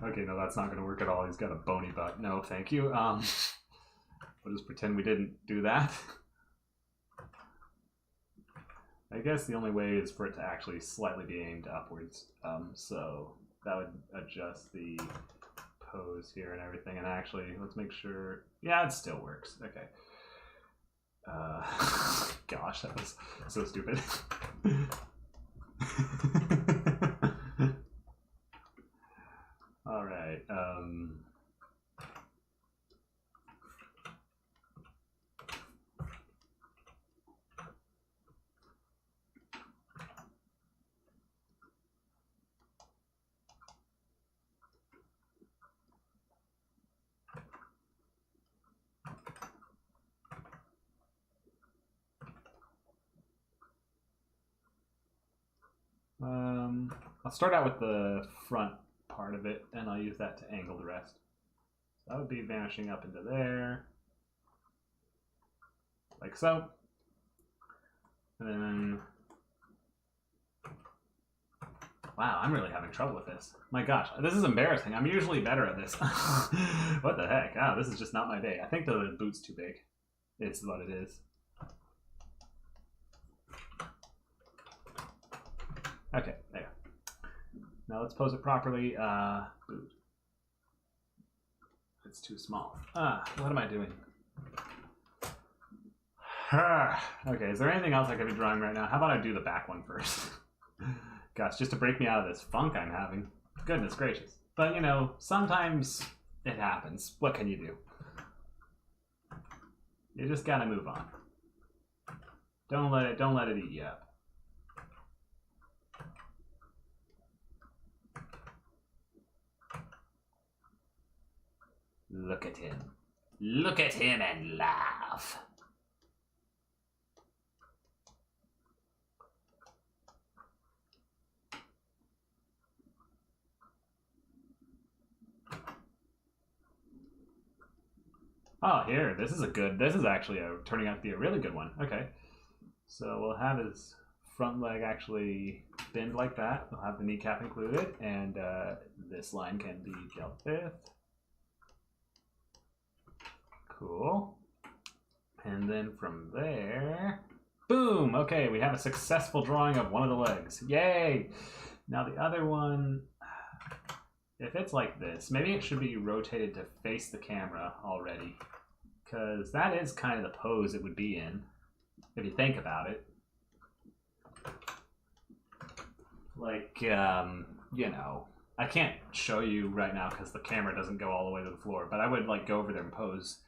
okay, no, that's not going to work at all. He's got a bony butt. No, thank you. We'll just pretend we didn't do that. I guess the only way is for it to actually slightly be aimed upwards. So that would adjust the pose here and everything. And actually, let's make sure. Yeah, it still works. Okay. Gosh, that was so stupid. All right. I'll start out with the front part of it, and I'll use that to angle the rest. So that would be vanishing up into there, like so. And then, wow, I'm really having trouble with this. My gosh, this is embarrassing. I'm usually better at this. What the heck? Oh, this is just not my day. I think the boot's too big. It's what it is. Okay, there. Now let's pose it properly. Boot. It's too small. What am I doing? Okay, is there anything else I could be drawing right now? How about I do the back one first? Gosh, just to break me out of this funk I'm having. Goodness gracious. But, you know, sometimes it happens. What can you do? You just gotta move on. Don't let it eat you up. Look at him. Look at him and laugh. Oh, here, this is actually turning out to be a really good one. Okay. So we'll have his front leg actually bend like that. We'll have the kneecap included, and this line can be dealt with. Cool. And then from there, boom! Okay, we have a successful drawing of one of the legs. Yay! Now the other one, if it's like this, maybe it should be rotated to face the camera already, because that is kind of the pose it would be in, if you think about it. Like, you know, I can't show you right now because the camera doesn't go all the way to the floor, but I would like go over there and pose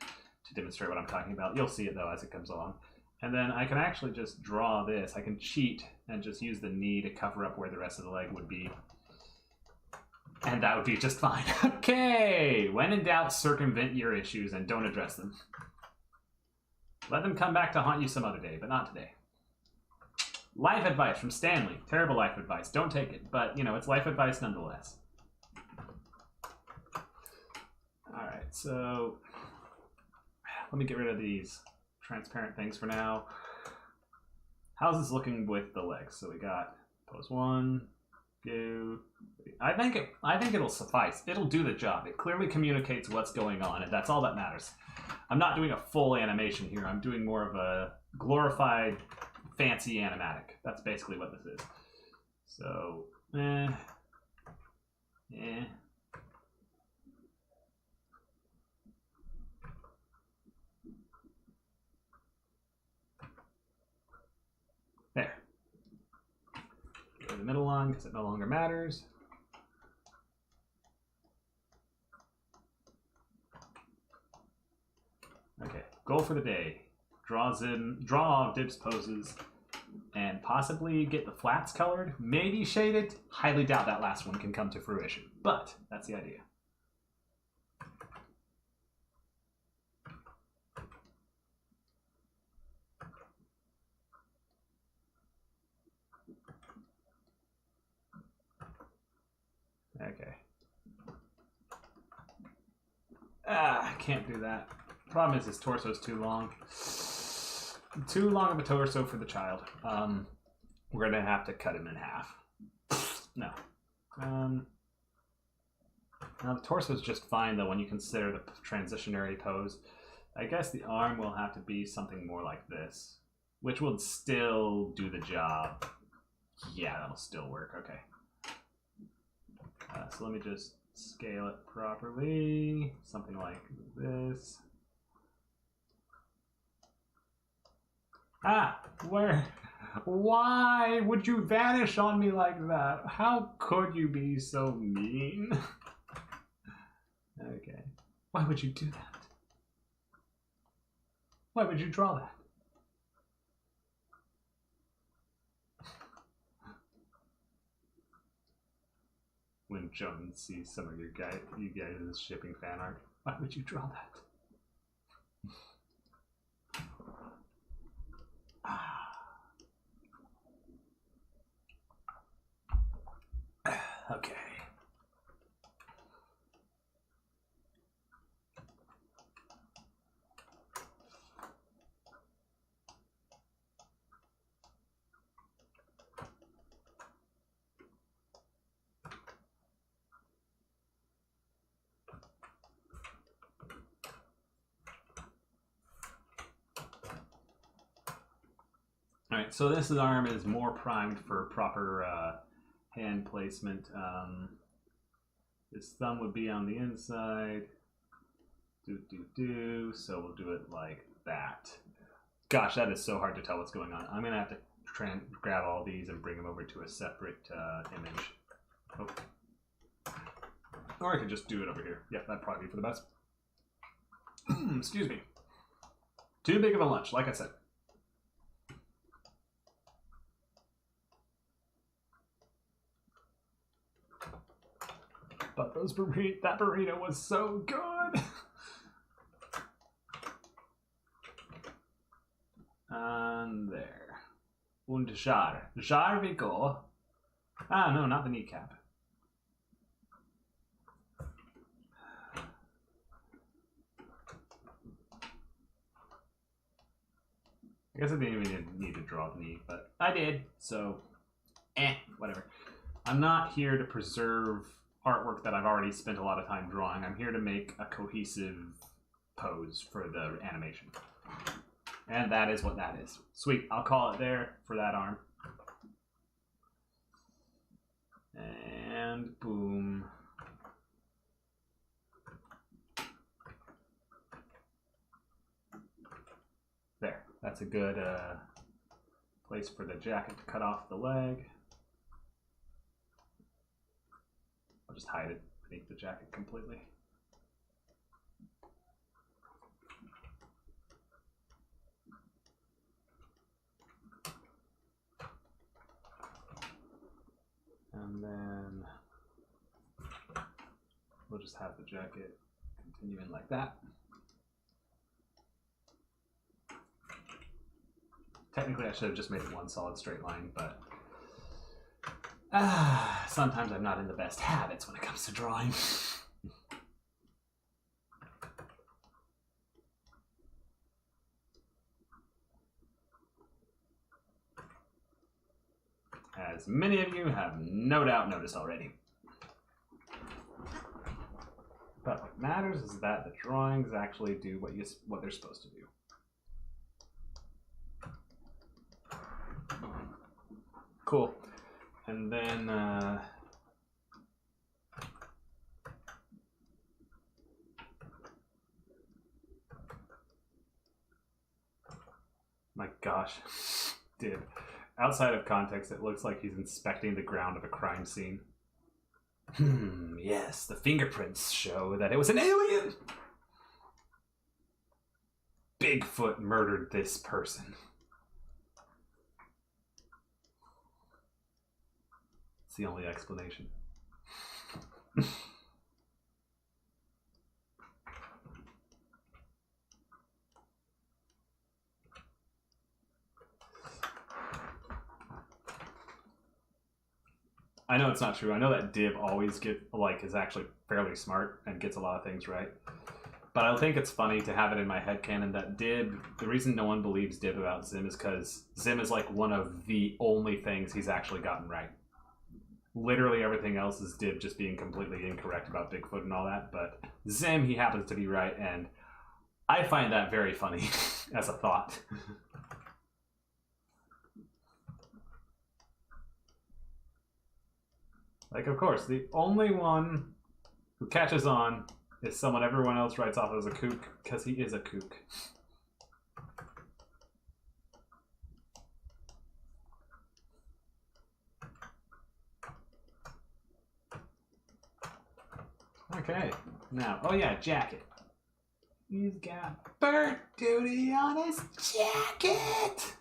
to demonstrate what I'm talking about. You'll see it though as it comes along. And then I can actually just draw this. I can cheat and just use the knee to cover up where the rest of the leg would be. And that would be just fine. Okay! When in doubt, circumvent your issues and don't address them. Let them come back to haunt you some other day, but not today. Life advice from Stanley. Terrible life advice. Don't take it. But, you know, it's life advice nonetheless. Alright, so let me get rid of these transparent things for now. How's this looking with the legs? So we got pose 1, 2, 3. I think it'll suffice. It'll do the job. It clearly communicates what's going on, and that's all that matters. I'm not doing a full animation here. I'm doing more of a glorified, fancy animatic. That's basically what this is. So, there. Go to the middle line because it no longer matters. Okay, goal for the day. Draw Dibs poses, and possibly get the flats colored, maybe shaded. Highly doubt that last one can come to fruition, but that's the idea. Okay. I can't do that. Problem is his torso's too long. Too long of a torso for the child. We're gonna have to cut him in half. No. Now the torso's just fine though when you consider the transitionary pose. I guess the arm will have to be something more like this. which will still do the job. Yeah, that'll still work. Okay. So let me just scale it properly. Something like this. Ah, where? Why would you vanish on me like that? How could you be so mean? Okay. Why would you do that? Why would you draw that? When Jones sees some of you guys' shipping fan art, why would you draw that? Okay. Alright, so this arm is more primed for proper hand placement. His thumb would be on the inside. So we'll do it like that. Gosh, that is so hard to tell what's going on. I'm going to have to try and grab all these and bring them over to a separate image. Oh. Or I could just do it over here. Yep, that'd probably be for the best. Excuse me. Too big of a lunch, like I said. But that burrito was so good. And there. Und jar. Jar we go. Ah, no, not the kneecap. I guess I didn't even need to draw the knee, but I did, so whatever. I'm not here to preserve artwork that I've already spent a lot of time drawing. I'm here to make a cohesive pose for the animation. And that is what that is. Sweet, I'll call it there for that arm. And boom. There, that's a good place for the jacket to cut off the leg. I'll just hide it beneath the jacket completely. And then we'll just have the jacket continue in like that. Technically, I should have just made it one solid straight line, but sometimes I'm not in the best habits when it comes to drawing. As many of you have no doubt noticed already. But what matters is that the drawings actually do what they're supposed to do. Cool. And then my gosh, dude. Outside of context, it looks like he's inspecting the ground of a crime scene. Yes, the fingerprints show that it was an alien. Bigfoot murdered this person. It's the only explanation. I know it's not true. I know that Dib always is actually fairly smart and gets a lot of things right. But I think it's funny to have it in my headcanon that Dib, the reason no one believes Dib about Zim is because Zim is like one of the only things he's actually gotten right. Literally everything else is Dib just being completely incorrect about Bigfoot and all that. But Zim, he happens to be right, and I find that very funny as a thought. Like, of course, the only one who catches on is someone everyone else writes off as a kook, because he is a kook. Okay, now, oh yeah, jacket. He's got bird duty on his jacket!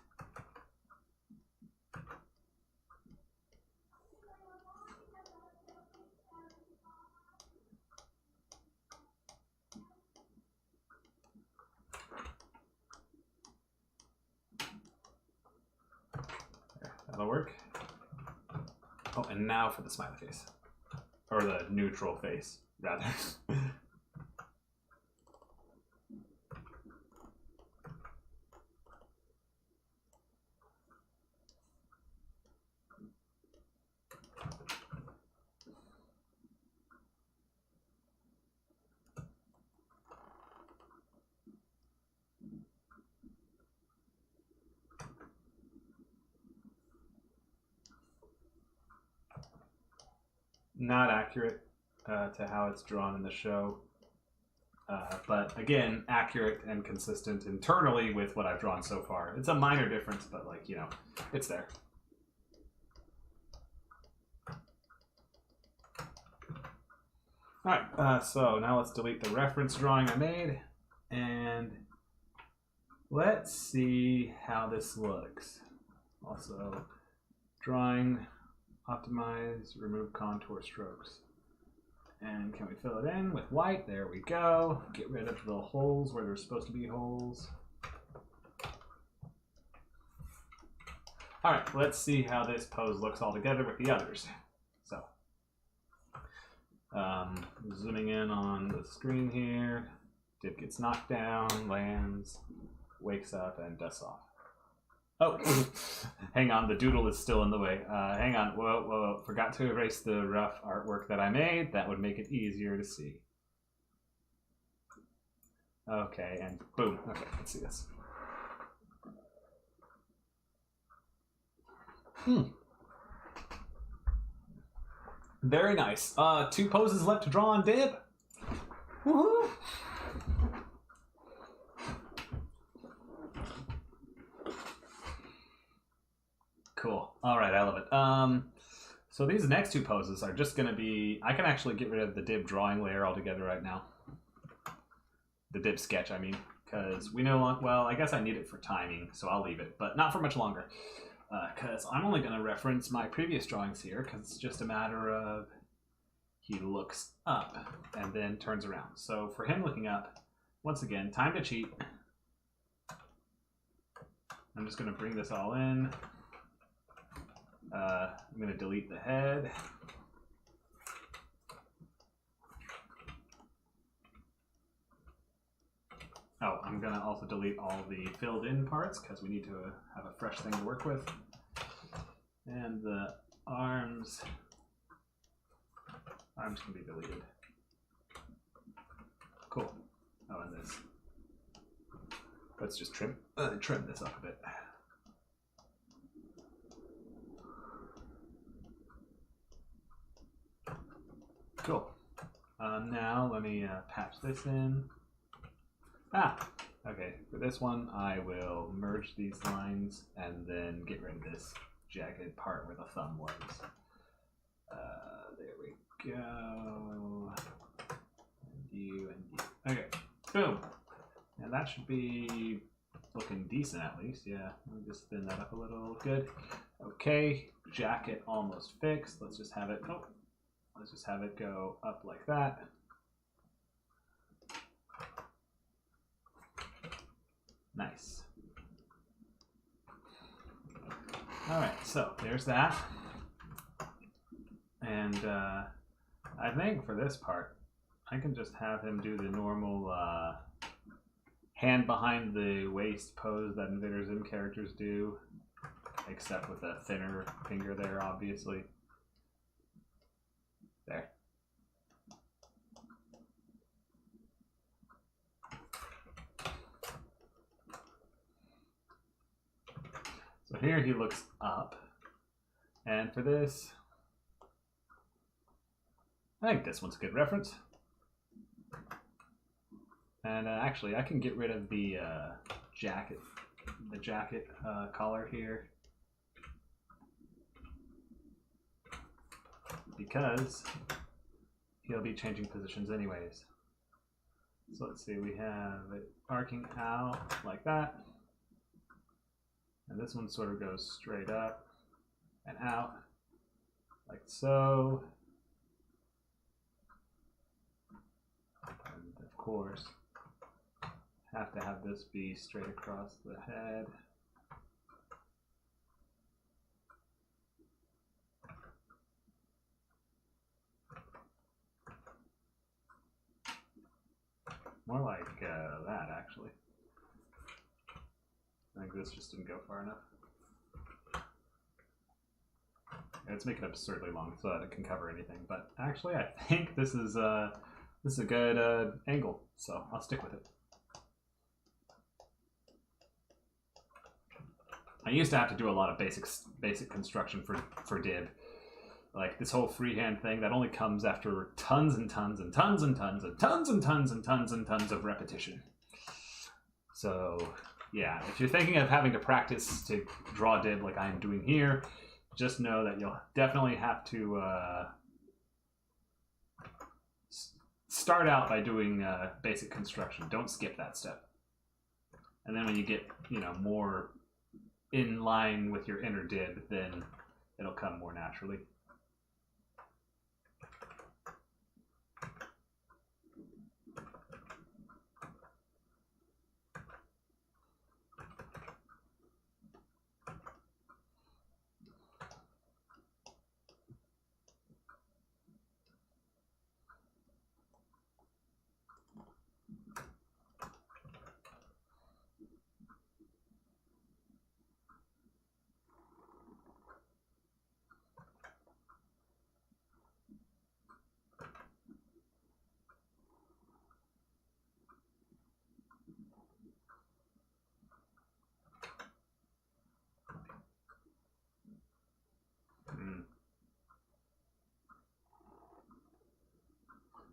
That'll work. Oh, and now for the smiley face. Or the neutral face, rather. Not accurate to how it's drawn in the show. But again, accurate and consistent internally with what I've drawn so far. It's a minor difference, but like, you know, it's there. Alright, so now let's delete the reference drawing I made, and let's see how this looks. Also, drawing, optimize, remove contour strokes. And can we fill it in with white? There we go. Get rid of the holes where there's supposed to be holes. Alright, let's see how this pose looks all together with the others. So, zooming in on the screen here. Dip gets knocked down, lands, wakes up, and dusts off. Oh, hang on, the doodle is still in the way. Hang on, whoa, forgot to erase the rough artwork that I made. That would make it easier to see. Okay, and boom. Okay, let's see this. Very nice. 2 poses left to draw on Dib. Woohoo! Cool. All right, I love it. So these next 2 poses are just going to be... I can actually get rid of the Dib drawing layer altogether right now. The Dib sketch, I mean. Because we know... Well, I guess I need it for timing, so I'll leave it. But not for much longer. Because I'm only going to reference my previous drawings here, because it's just a matter of... He looks up and then turns around. So for him looking up, once again, time to cheat. I'm just going to bring this all in. I'm going to delete the head. Oh, I'm going to also delete all the filled in parts because we need to have a fresh thing to work with. And the arms can be deleted. Cool. Oh, and this. Let's just trim this up a bit. Cool. Now let me patch this in. Okay. For this one, I will merge these lines and then get rid of this jagged part where the thumb was. There we go. And you. Okay. Boom. And that should be looking decent at least. Yeah. Let me just thin that up a little. Good. Okay. Jacket almost fixed. Let's just have it. Nope. Let's just have it go up like that. Nice. All right, so there's that. And I think for this part, I can just have him do the normal hand behind the waist pose that Invader Zim characters do, except with a thinner finger there, obviously. There. So here he looks up, and for this, I think this one's a good reference. And actually, I can get rid of the jacket collar here, because he'll be changing positions anyways. So let's see, we have it arcing out like that, and this one sort of goes straight up and out like so. And of course, have to have this be straight across the head. More like that, actually. I think this just didn't go far enough. Let's make it absurdly long so that it can cover anything. But actually, I think this is a good angle, so I'll stick with it. I used to have to do a lot of basic construction for Dib. Like this whole freehand thing that only comes after tons and tons and tons and tons and tons and tons and tons and tons of repetition. So yeah, if you're thinking of having to practice to draw Dib like I am doing here, just know that you'll definitely have to start out by doing basic construction. Don't skip that step. And then when you get, more in line with your inner Dib, then it'll come more naturally.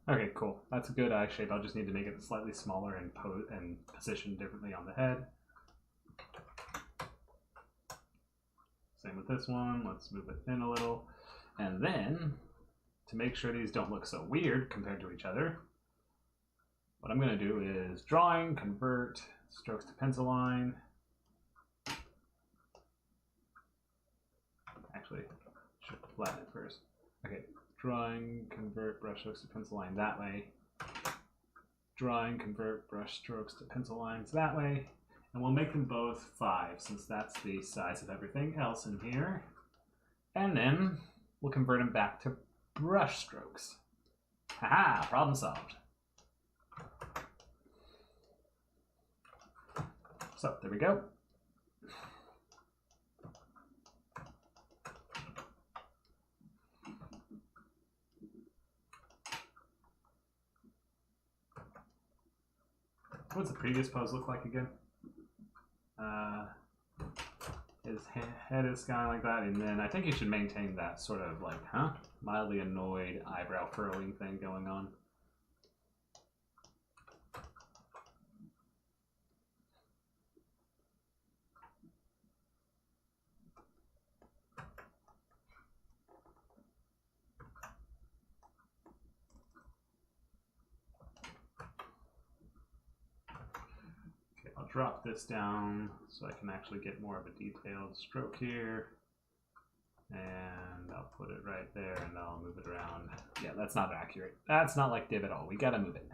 Okay, cool. That's a good eye shape. I'll just need to make it slightly smaller and position differently on the head. Same with this one. Let's move it in a little. And then, to make sure these don't look so weird compared to each other, what I'm going to do is drawing, convert, strokes to pencil line. Actually, should flatten it first. Okay. Drawing, convert, brush strokes to pencil line that way. Drawing, convert, brush strokes to pencil lines that way. And we'll make them both 5, since that's the size of everything else in here. And then we'll convert them back to brush strokes. Haha, problem solved. So there we go. What's the previous pose look like again? His head is kind of like that, and then I think he should maintain that sort of like, mildly annoyed eyebrow furrowing thing going on. Drop this down so I can actually get more of a detailed stroke here. And I'll put it right there and I'll move it around. Yeah, that's not accurate. That's not like Dib at all. We gotta move it.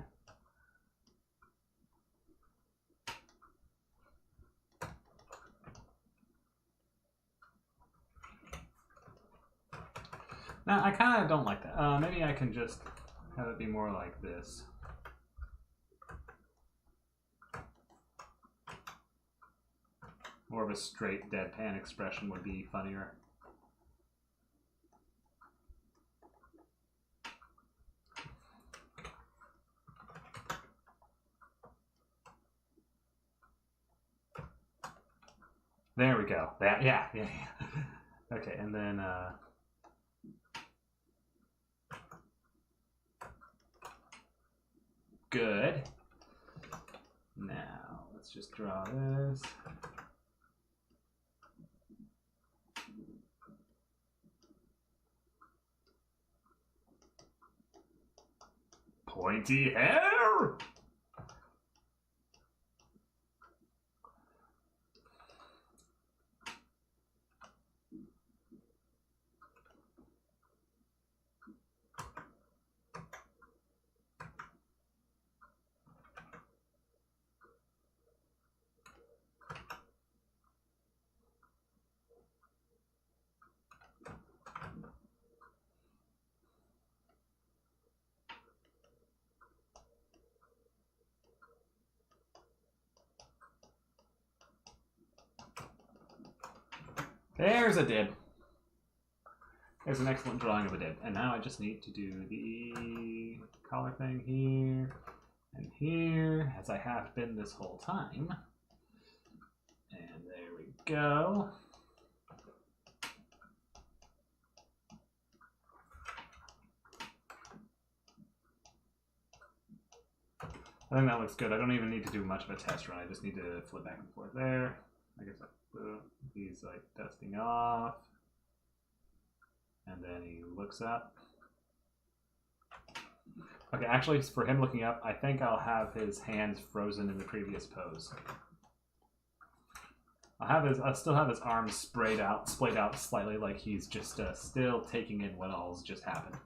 Now, I kind of don't like that. Maybe I can just have it be more like this. More of a straight deadpan expression would be funnier. There we go. That, yeah. Okay, and then good. Now, let's just draw this. Pointy hair! There's a dib. There's an excellent drawing of a dib. And now I just need to do the collar thing here and here, as I have been this whole time. And there we go. I think that looks good. I don't even need to do much of a test run. I just need to flip back and forth there. I guess he's like dusting off. And then he looks up. Okay, actually, for him looking up, I think I'll have his hands frozen in the previous pose. I'll still have his arms splayed out slightly, like he's just still taking in what all's just happened.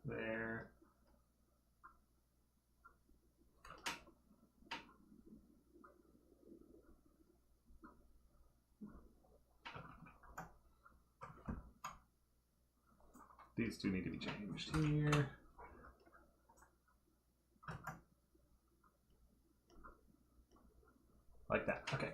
There. These two need to be changed here. Like that. Okay.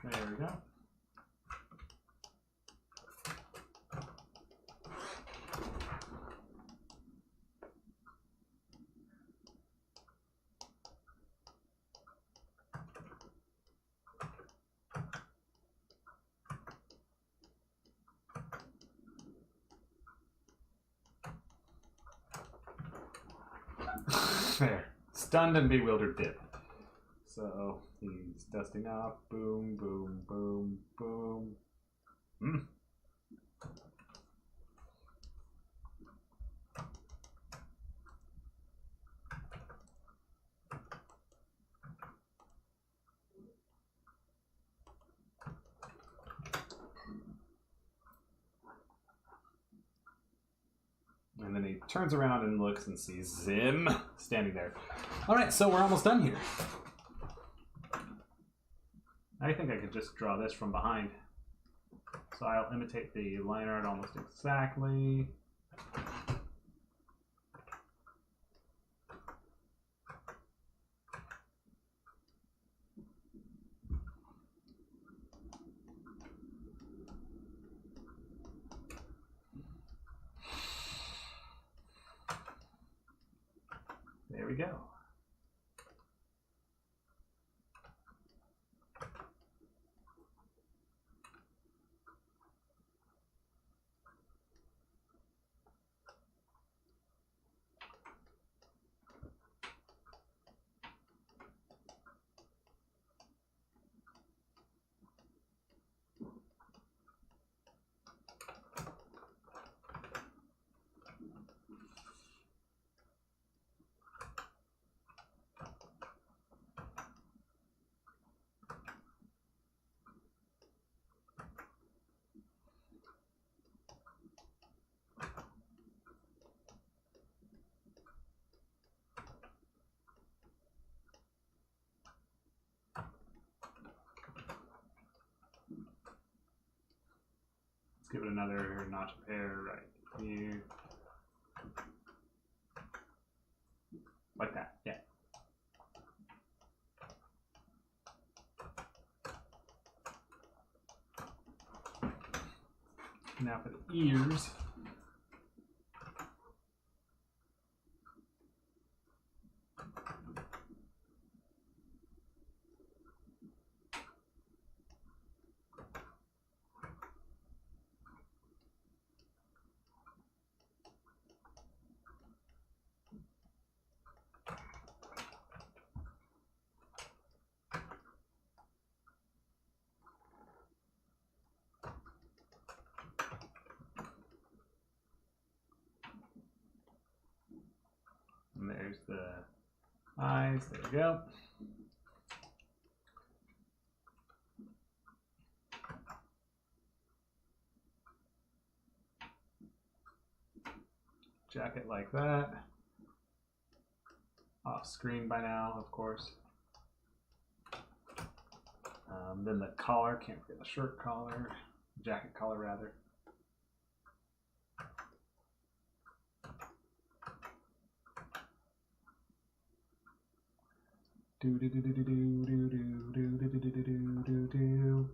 There we go. There. Stunned and bewildered dip. So he's dusting off. Boom, boom, boom, boom. And then he turns around and looks and sees Zim standing there. All right, so we're almost done here. I think I could just draw this from behind. So I'll imitate the line art almost exactly. There we go. give it another notch of hair right here. Like that, yeah. Now for the ears. And there's the eyes. There we go. Jacket like that. Off screen by now, of course. Then the collar, can't forget the shirt collar, jacket collar rather. Do do do do do do do do do do do do do do.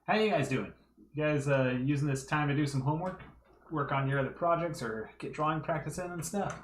How you guys doing? You guys using this time to do some homework, work on your other projects, or get drawing practice in and stuff?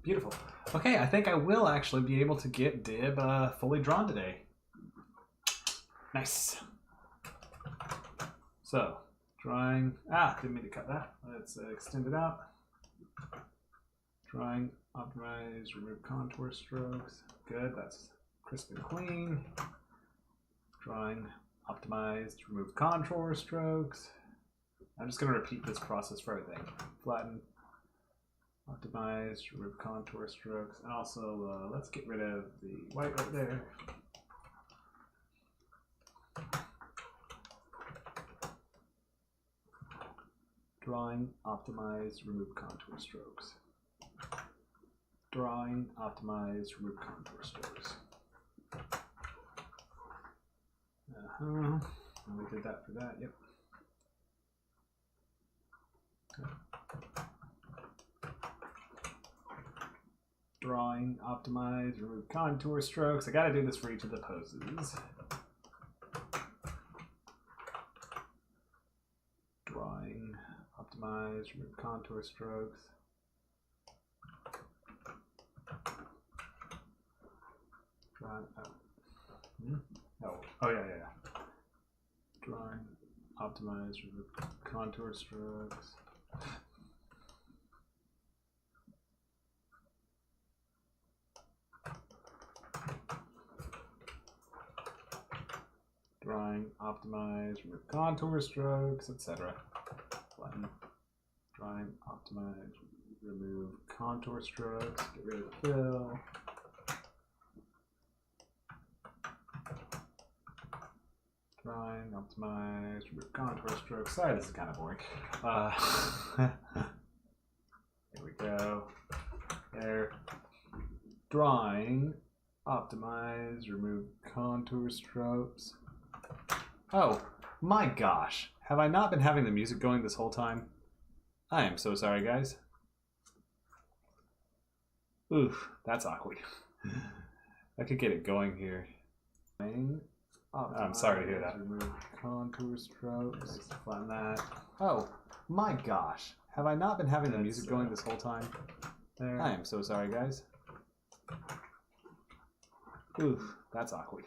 Beautiful. Okay, I think I will actually be able to get Dib fully drawn today. Nice. So, drawing. Didn't mean to cut that. Let's extend it out. Drawing, optimize, remove contour strokes. Good, that's crisp and clean. Drawing, optimized, remove contour strokes. I'm just going to repeat this process for everything. Flatten, optimize, remove contour strokes, and also let's get rid of the white right there. Drawing, optimize, remove contour strokes. Drawing, optimize, remove contour strokes. And we did that for that, yep. Drawing, optimize, remove contour strokes. I gotta do this for each of the poses. Drawing, optimize, remove contour strokes. Drawing, oh yeah. Drawing, optimize, remove contour strokes. Drawing, optimize, remove contour strokes, etc. Flatten. Drawing, optimize, remove contour strokes, get rid of the fill. Drawing, optimize, remove contour strokes. Sorry, this is kind of boring. Here we go. There. Drawing, optimize, remove contour strokes. Oh, my gosh. Have I not been having the music going this whole time? I am so sorry, guys. Oof, that's awkward. I could get it going here. I'm sorry to hear that. Remove contour strokes. Flatten that. Oh, my gosh. Have I not been having the music going this whole time? There. I am so sorry, guys. Oof, that's awkward.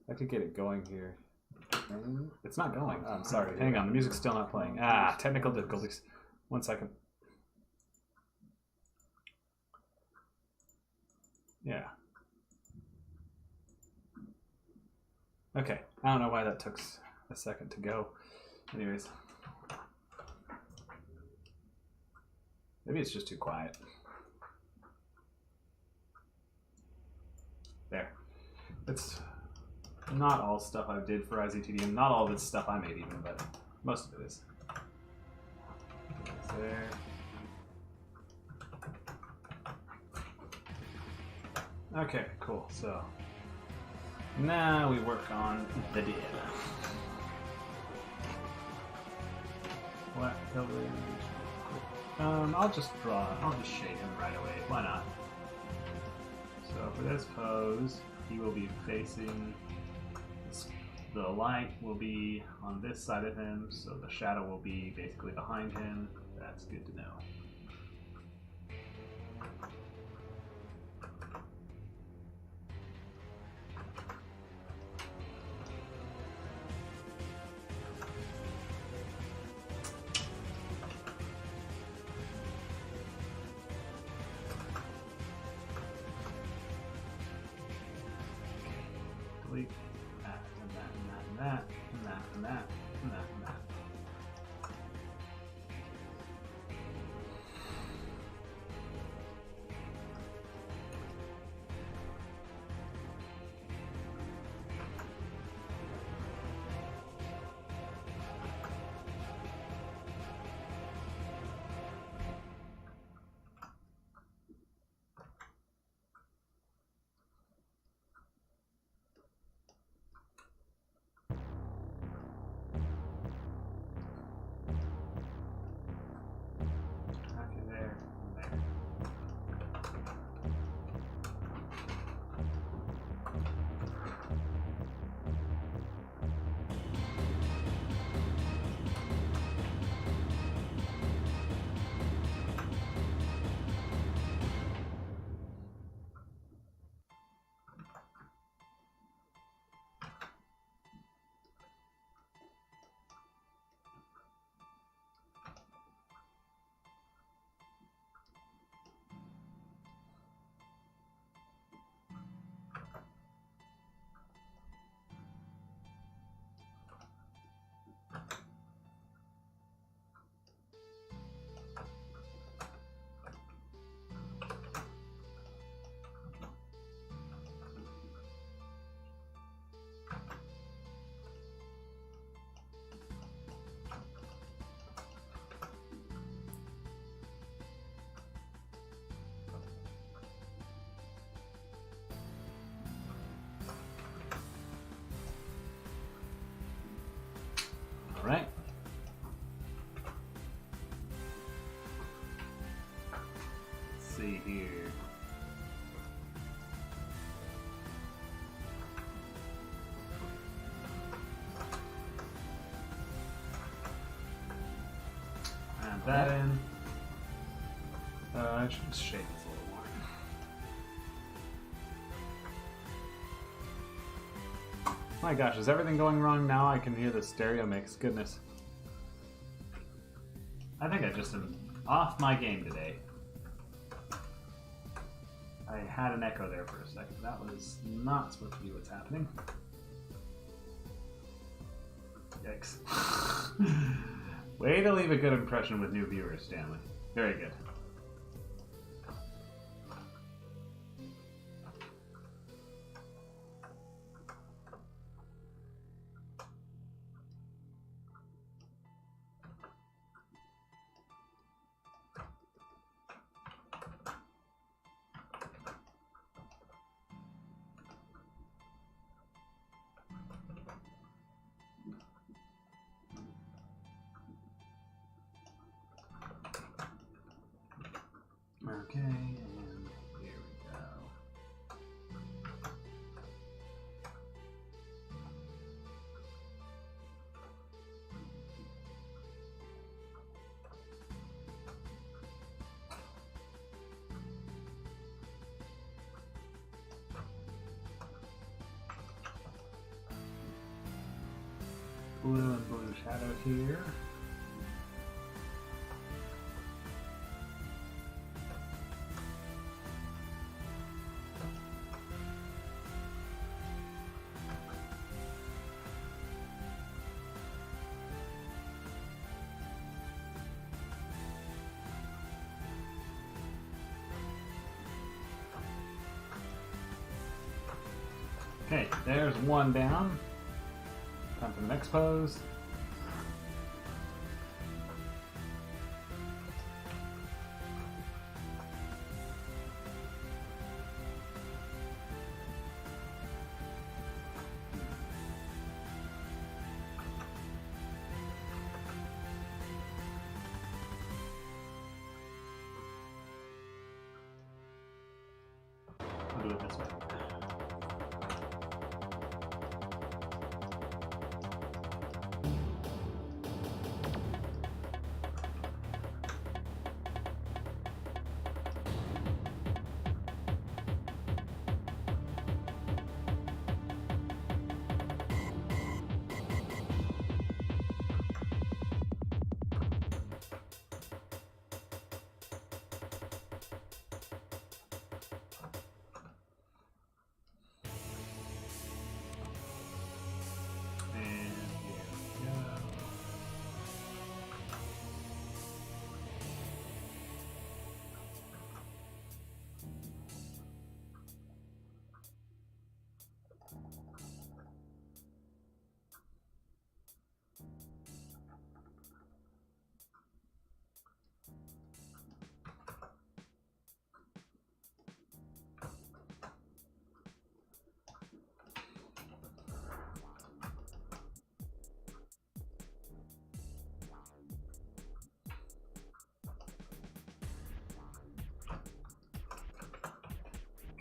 I could get it going here. It's not going. Oh, I'm sorry. Hang on, the music's still not playing. Ah, technical difficulties. 1 second. Yeah. Okay, I don't know why that took a second to go. Anyways. Maybe it's just too quiet. There. It's not all stuff I did for IZTDM. Not all of it's stuff I made even, but most of it is. There. Okay, cool. So now we work on the data. What? I'll just shade him right away. Why not? So for this pose, he will be facing, the light will be on this side of him, so the shadow will be basically behind him. That's good to know. Delete that, and that, and that, and that, and that, and that, and that, and that. Okay, there, and there. All right. Let's see here. Add that in. I should shade this a little more. My gosh, is everything going wrong now? I can hear the stereo mix. Goodness. I think I just am off my game today. I had an echo there for a second. That was not supposed to be what's happening. Yikes. Way to leave a good impression with new viewers, Stanley. Very good. blue and blue shadow here. Okay, there's one down. Time for the next pose. I'll do it this way. And here we go.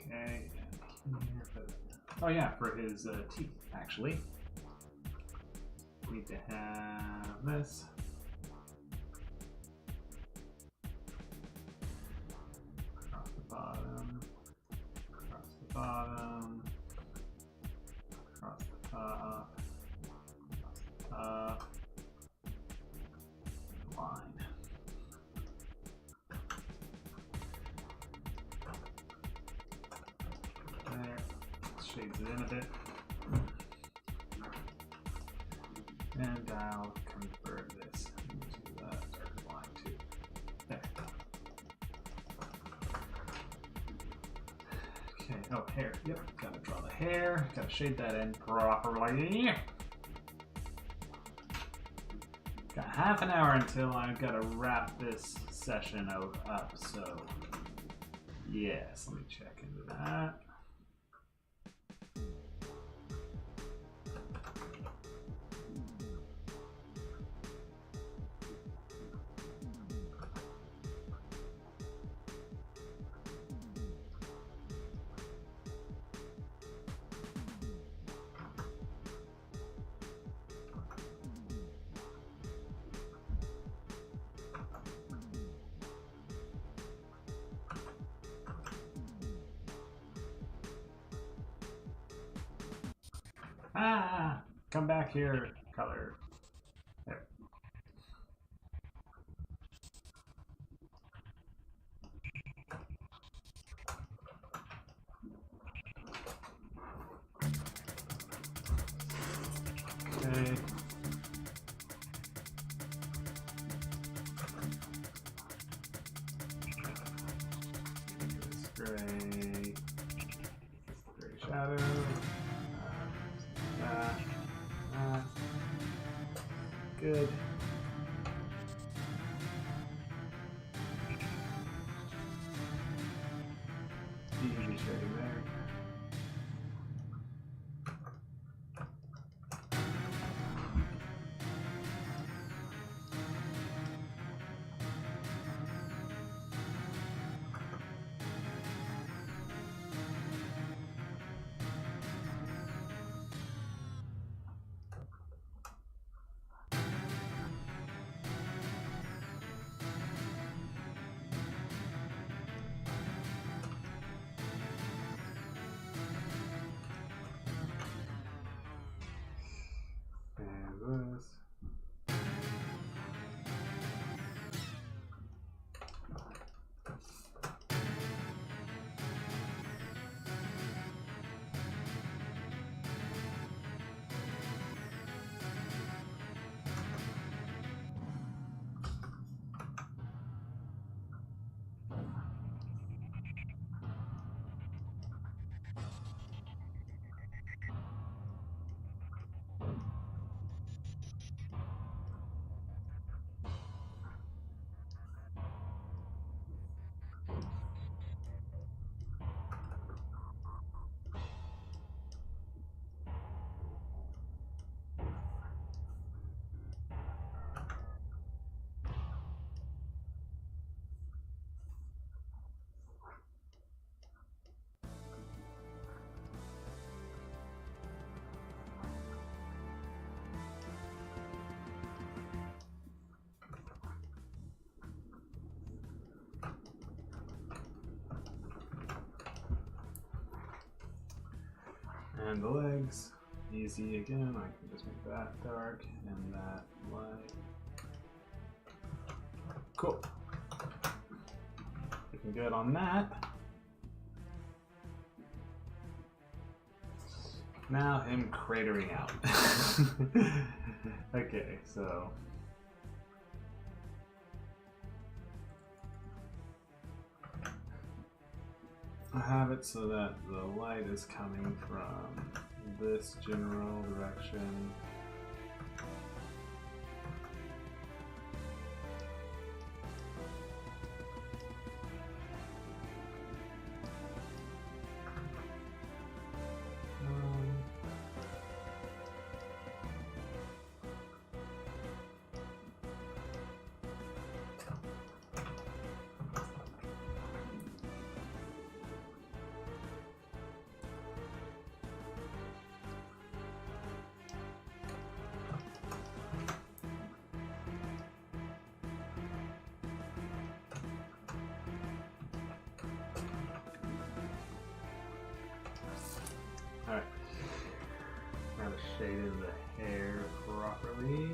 Okay, and here for oh yeah, for his teeth, actually. Need to have this. Across the bottom, across the bottom, across the top, across the top, line. There, shades it in a bit. And I'll convert this into the dark line too. There. Okay, oh, hair. Yep, gotta draw the hair. Gotta shade that in properly. Got half an hour until I've gotta wrap this session up, so yes, let me check into that. Ah, come back here, color. There. Okay. This gray shadow. Good. Easy shading there. turn the legs. Easy again. I can just make that dark and that light. Cool. Looking good on that. Now him cratering out. Okay, so I have it so that the light is coming from this general direction. Alright. Now to shade in the hair properly.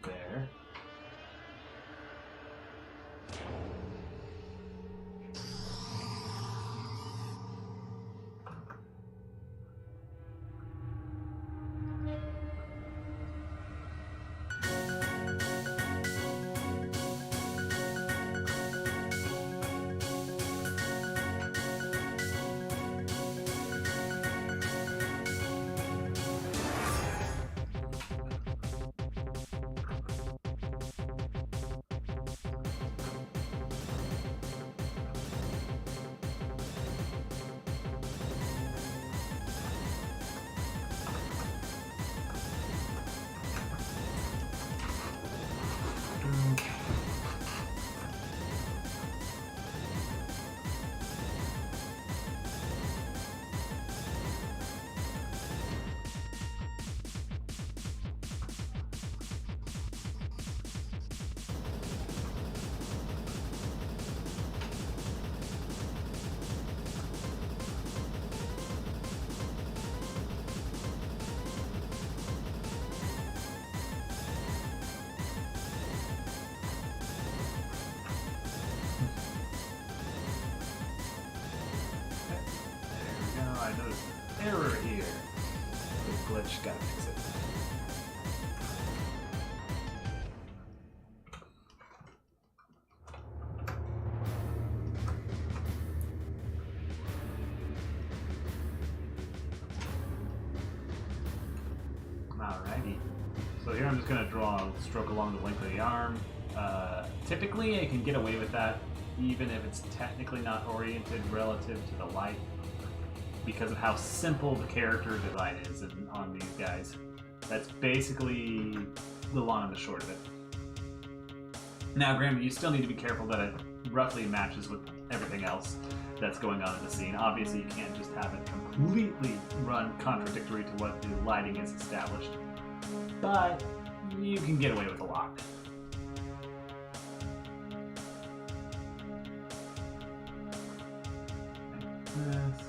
There. I noticed an error here. The glitch, gotta fix it. Alrighty. So here I'm just gonna draw a stroke along the length of the arm. Typically I can get away with that even if it's technically not oriented relative to the light, because of how simple the character design is on these guys. That's basically the long and the short of it. Now, granted, you still need to be careful that it roughly matches with everything else that's going on in the scene. Obviously, you can't just have it completely run contradictory to what the lighting is established, but you can get away with a lot. Like this.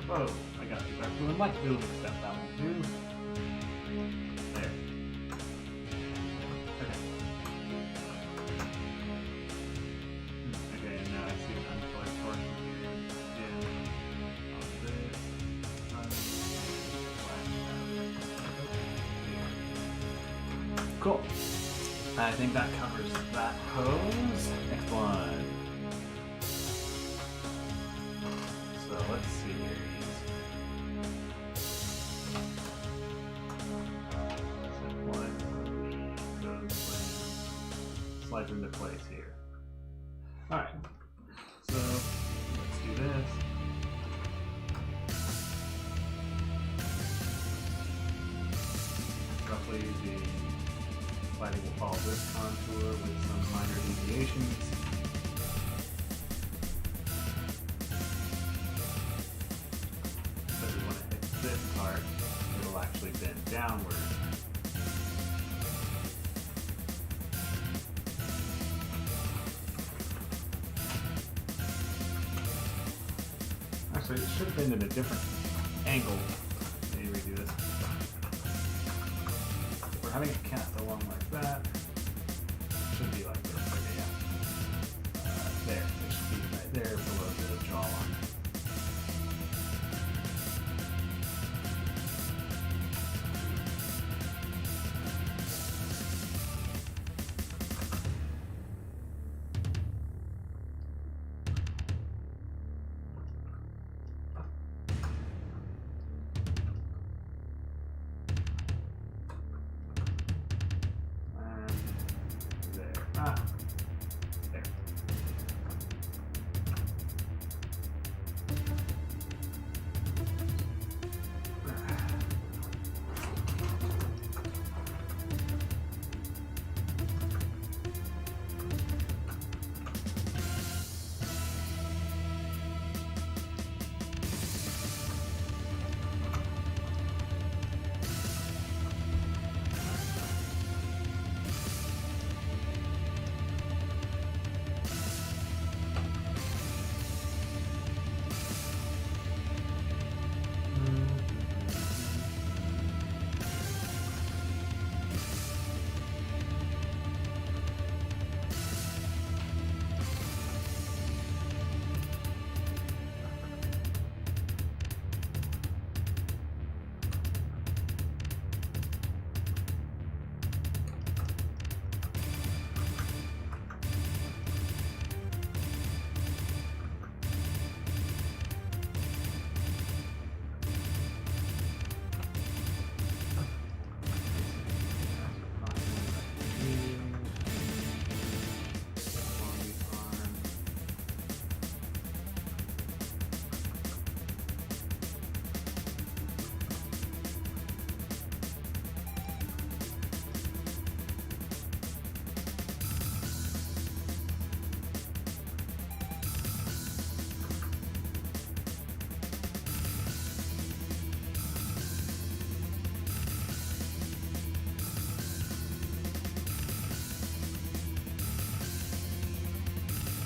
Whoa, I got the dark blue and light blue mixed up. That one too. There. Okay. Okay, and now I see an unfilled portion here. And on this. Cool. I think that covers that hose. Excellent. So let's see here. Slides into place here. Alright. So let's do this. Roughly the sliding will follow this contour with some minor deviations. Because when it hits this part, it'll actually bend downward. Actually, it should bend in a different angle. Maybe redo this. If we're having it cast along like that, it should be like this. Okay, yeah. There. It should be right there below the jawline. There.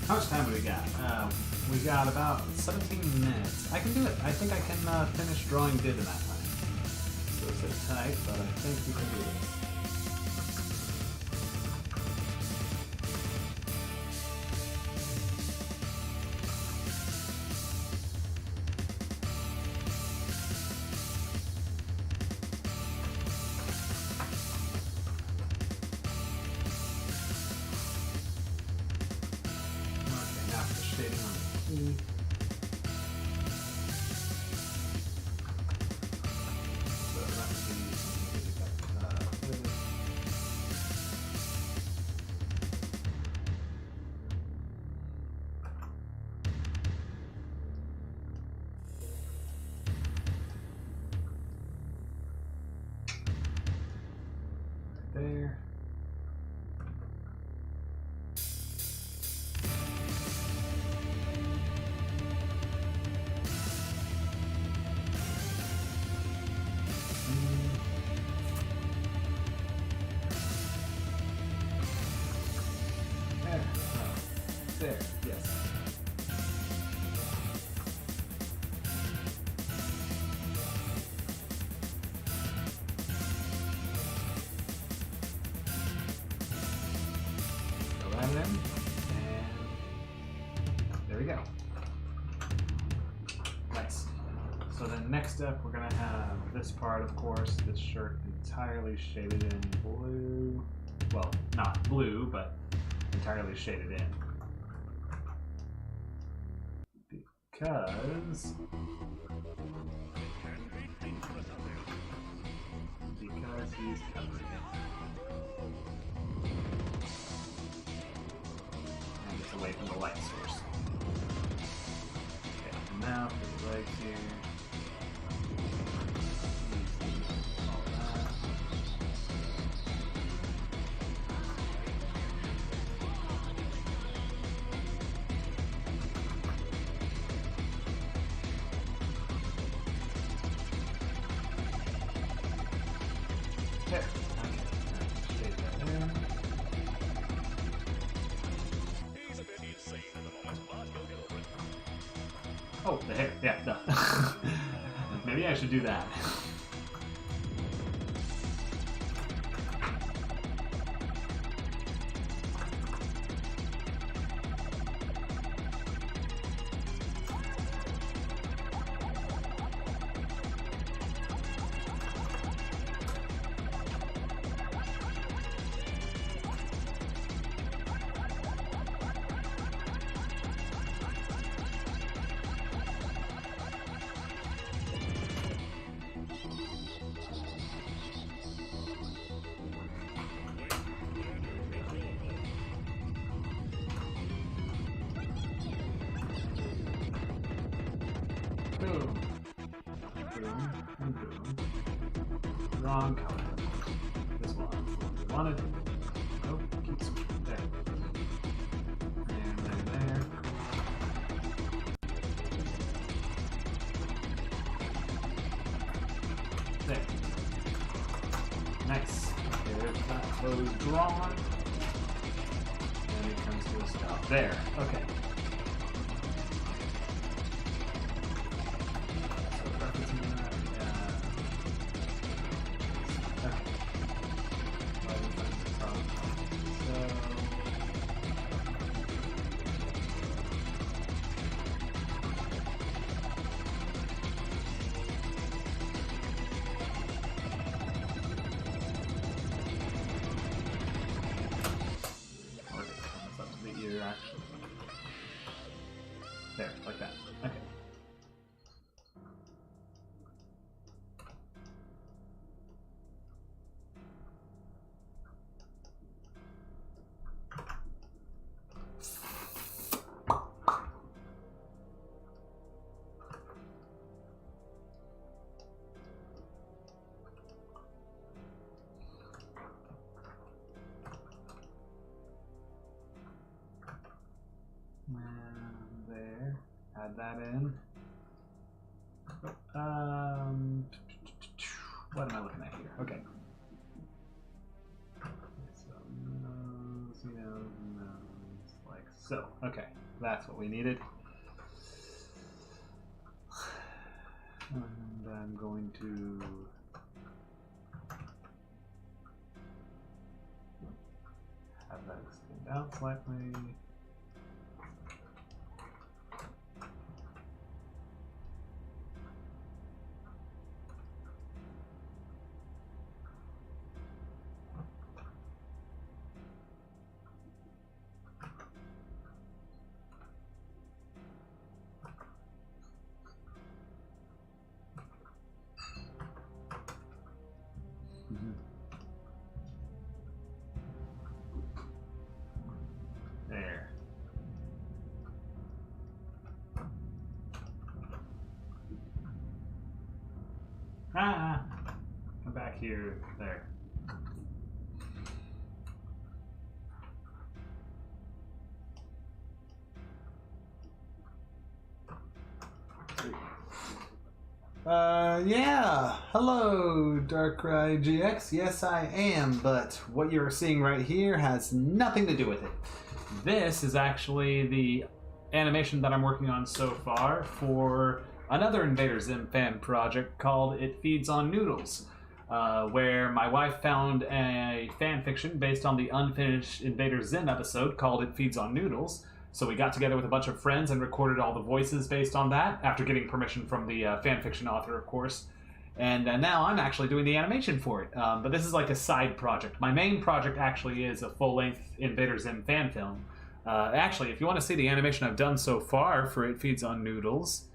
How much time do we got? We got about 17 minutes. I can do it. I think I can finish drawing Did in that time. So it's tight, but I think we can do this. There. There. Oh. There. Yes. In, and there we go. Nice. So then next up we're gonna have this part, of course, this shirt entirely shaded in blue. Well, not blue, but entirely shaded in. Because he's covering it. And it's away from the light source. Okay, and now for the legs here. All that. There. Okay. Shade that in. Oh, the hair. Yeah, no. Maybe I should do that. Boom. Boom. And boom. Wrong color. This one. We wanted. Oh, keep switching. There. And then there. There. Nice. There's that close drawn. And it comes to a stop. There. Okay. There, like that. Okay. And there. Add that in. What am I looking at here? Okay. So nose, like so. Okay, that's what we needed. And I'm going to have that extend out slightly. There. Ah! Come back here. There. Yeah. Hello, Darkrai GX. Yes, I am, but what you're seeing right here has nothing to do with it. This is actually the animation that I'm working on so far for another Invader Zim fan project called It Feeds on Noodles, where my wife found a fan fiction based on the unfinished Invader Zim episode called It Feeds on Noodles. So we got together with a bunch of friends and recorded all the voices based on that, after getting permission from the fanfiction author, of course. And now I'm actually doing the animation for it. But this is like a side project. My main project actually is a full-length Invader Zim fan film. Actually, if you want to see the animation I've done so far for It Feeds on Noodles,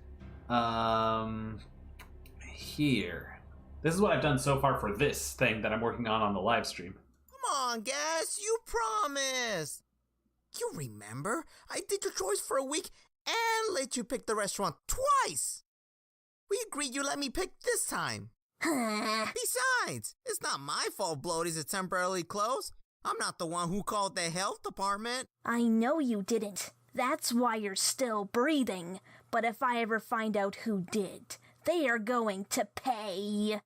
here. This is what I've done so far for this thing that I'm working on the live stream. Come on, guys, you promised. You remember? I did your choice for a week and let you pick the restaurant twice. We agreed you let me pick this time. Besides, it's not my fault Bloaties is temporarily closed. I'm not the one who called the health department. I know you didn't. That's why you're still breathing. But if I ever find out who did, they are going to pay.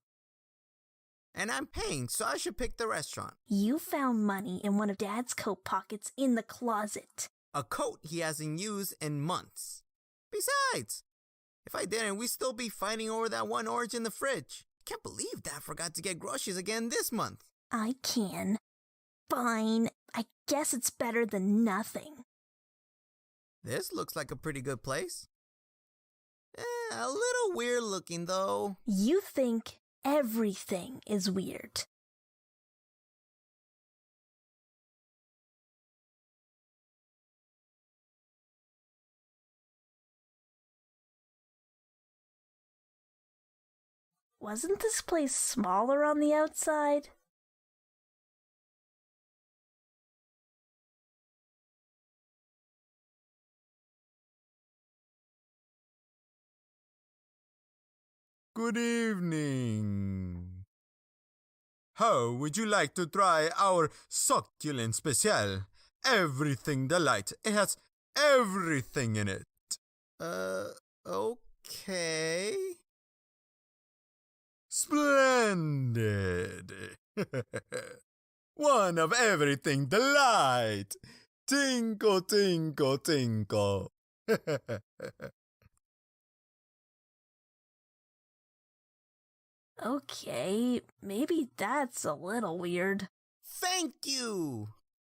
And I'm paying, so I should pick the restaurant. You found money in one of Dad's coat pockets in the closet. A coat he hasn't used in months. Besides, if I didn't, we'd still be fighting over that one orange in the fridge. Can't believe Dad forgot to get groceries again this month. I can. Fine. I guess it's better than nothing. This looks like a pretty good place. A little weird looking, though. You think everything is weird. Wasn't this place smaller on the outside? Good evening. How would you like to try our succulent special? Everything delight. It has everything in it. Okay. Splendid. One of everything delight. Tinkle, tinkle, tinkle. Okay, maybe that's a little weird. Thank you.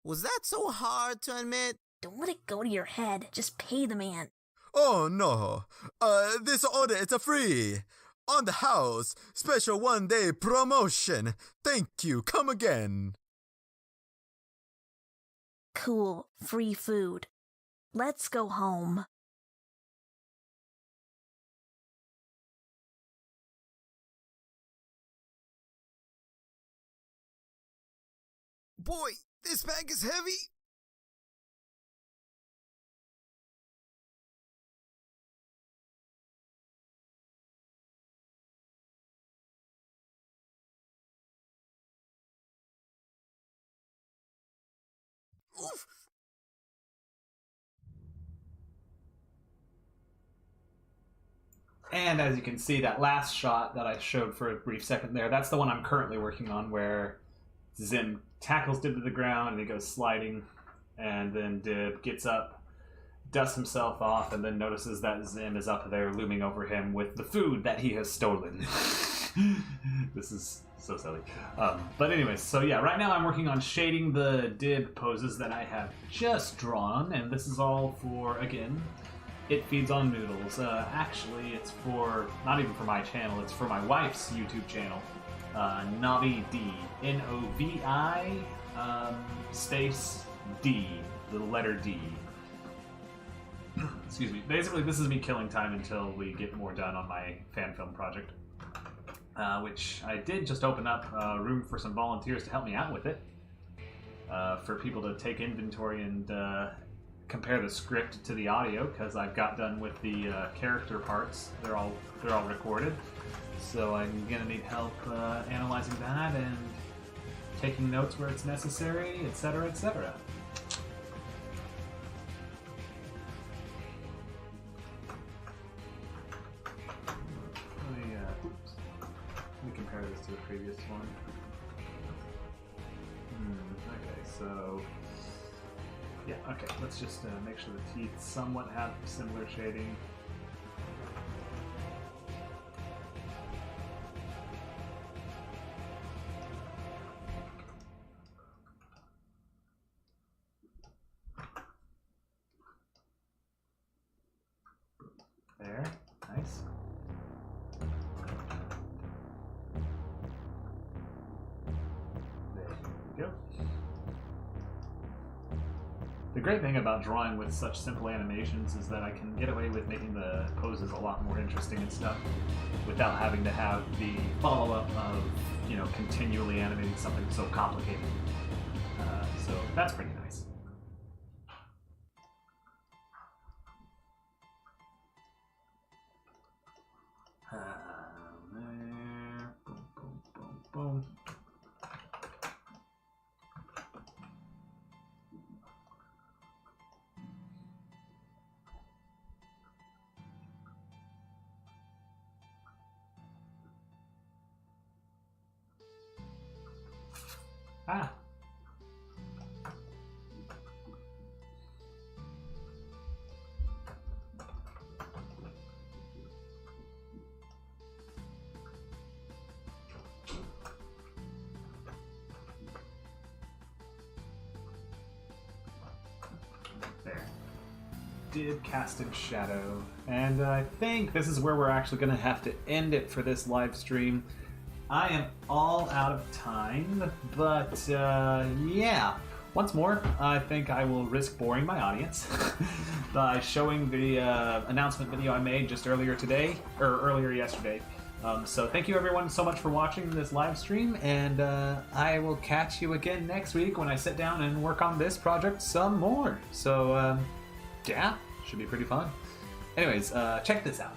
Was that so hard to admit? Don't let it go to your head. Just pay the man. Oh no. This order is a free. On the house. Special 1-day promotion. Thank you. Come again. Cool. Free food. Let's go home. Boy, this bag is heavy. Oof. And as you can see, that last shot that I showed for a brief second there, that's the one I'm currently working on, where Zim tackles Dib to the ground and he goes sliding, and then Dib gets up, dusts himself off, and then notices that Zim is up there looming over him with the food that he has stolen. This is so silly. But anyways, so yeah, right now I'm working on shading the Dib poses that I have just drawn, and this is all for, again, It Feeds on Noodles. Actually, it's for, not even for my channel, it's for my wife's YouTube channel. Novi D. Novi space D. The letter D. Excuse me. Basically, this is me killing time until we get more done on my fan film project. Which I did just open up room for some volunteers to help me out with it. For people to take inventory and compare the script to the audio, because I've got done with the character parts. They're all recorded. So I'm gonna need help analyzing that and taking notes where it's necessary, etc., etc. Let me compare this to the previous one. Okay, so yeah, okay. Let's just make sure the teeth somewhat have similar shading. There, nice. great thing about drawing with such simple animations is that I can get away with making the poses a lot more interesting and stuff without having to have the follow-up of, continually animating something so complicated. So that's pretty nice. There. Boom, boom, boom, boom. Ah. There. Did cast in shadow, and I think this is where we're actually going to have to end it for this live stream. I am all out of time, but yeah. Once more, I think I will risk boring my audience by showing the announcement video I made just earlier yesterday. So thank you everyone so much for watching this live stream, and I will catch you again next week when I sit down and work on this project some more. So yeah, should be pretty fun. Anyways, check this out.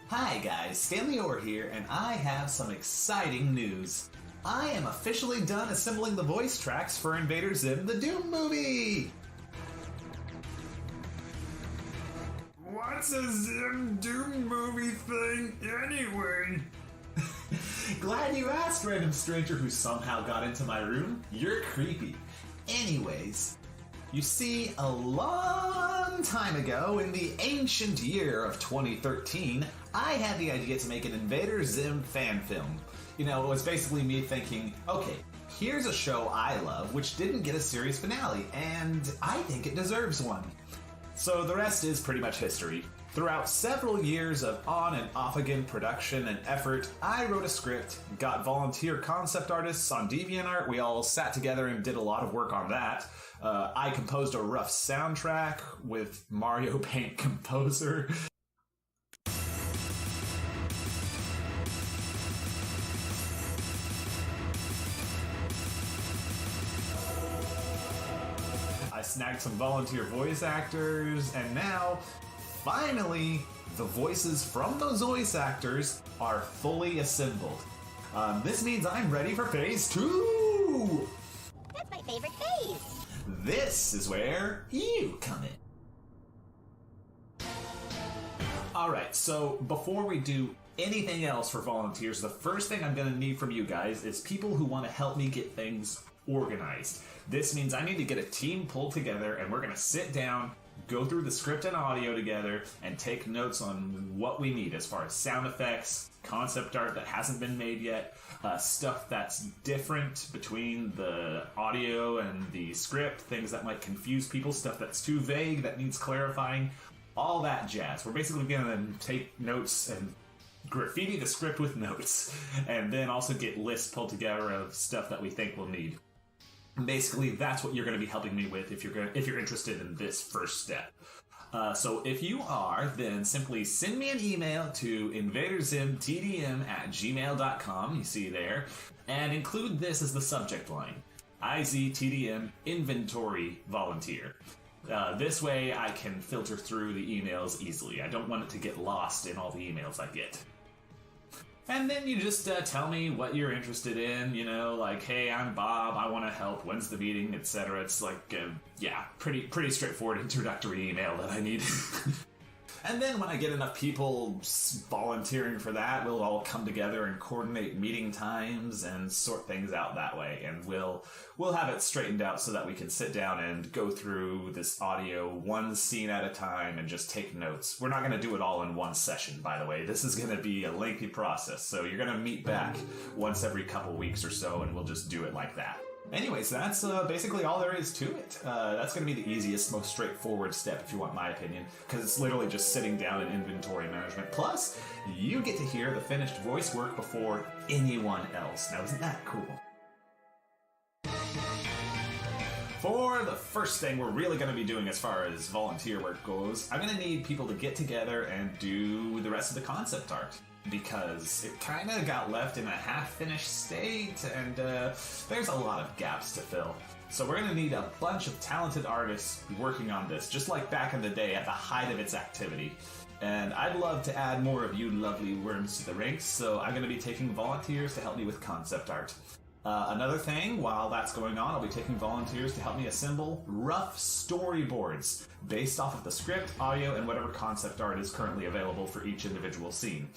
Hi guys, Stanley Orr here, and I have some exciting news. I am officially done assembling the voice tracks for Invader Zim, the Doom movie! What's a Zim Doom movie thing anyway? Glad you asked, random stranger who somehow got into my room. You're creepy. Anyways, you see, a long time ago, in the ancient year of 2013, I had the idea to make an Invader Zim fan film. It was basically me thinking, okay, here's a show I love which didn't get a series finale, and I think it deserves one. So the rest is pretty much history. Throughout several years of on and off again production and effort, I wrote a script, got volunteer concept artists on DeviantArt, we all sat together and did a lot of work on that. I composed a rough soundtrack with Mario Paint Composer. I snagged some volunteer voice actors, and now, finally, the voices from those voice actors are fully assembled. This means I'm ready for phase 2! That's my favorite phase! This is where you come in. Alright, so before we do anything else for volunteers, the first thing I'm going to need from you guys is people who want to help me get things organized. This means I need to get a team pulled together, and we're going to sit down, go through the script and audio together, and take notes on what we need as far as sound effects, concept art that hasn't been made yet, stuff that's different between the audio and the script, things that might confuse people, stuff that's too vague that needs clarifying, all that jazz. We're basically going to take notes and graffiti the script with notes, and then also get lists pulled together of stuff that we think we'll need. Basically, that's what you're going to be helping me with if you're interested in this first step. So if you are, then simply send me an email to invaderzimtdm@gmail.com, you see there, and include this as the subject line. IZTDM Inventory Volunteer. This way I can filter through the emails easily. I don't want it to get lost in all the emails I get. And then you just tell me what you're interested in, like, hey, I'm Bob, I want to help, when's the meeting, etc. It's like, pretty straightforward introductory email that I need. And then when I get enough people volunteering for that, we'll all come together and coordinate meeting times and sort things out that way. And we'll have it straightened out so that we can sit down and go through this audio one scene at a time and just take notes. We're not going to do it all in one session, by the way. This is going to be a lengthy process. So you're going to meet back once every couple weeks or so, and we'll just do it like that. Anyways, that's basically all there is to it. That's going to be the easiest, most straightforward step, if you want my opinion, because it's literally just sitting down in inventory management. Plus, you get to hear the finished voice work before anyone else. Now, isn't that cool? For the first thing we're really going to be doing as far as volunteer work goes, I'm going to need people to get together and do the rest of the concept art. Because it kind of got left in a half-finished state, and there's a lot of gaps to fill. So we're going to need a bunch of talented artists working on this, just like back in the day at the height of its activity. And I'd love to add more of you lovely worms to the ranks, so I'm going to be taking volunteers to help me with concept art. Another thing, while that's going on, I'll be taking volunteers to help me assemble rough storyboards based off of the script, audio, and whatever concept art is currently available for each individual scene.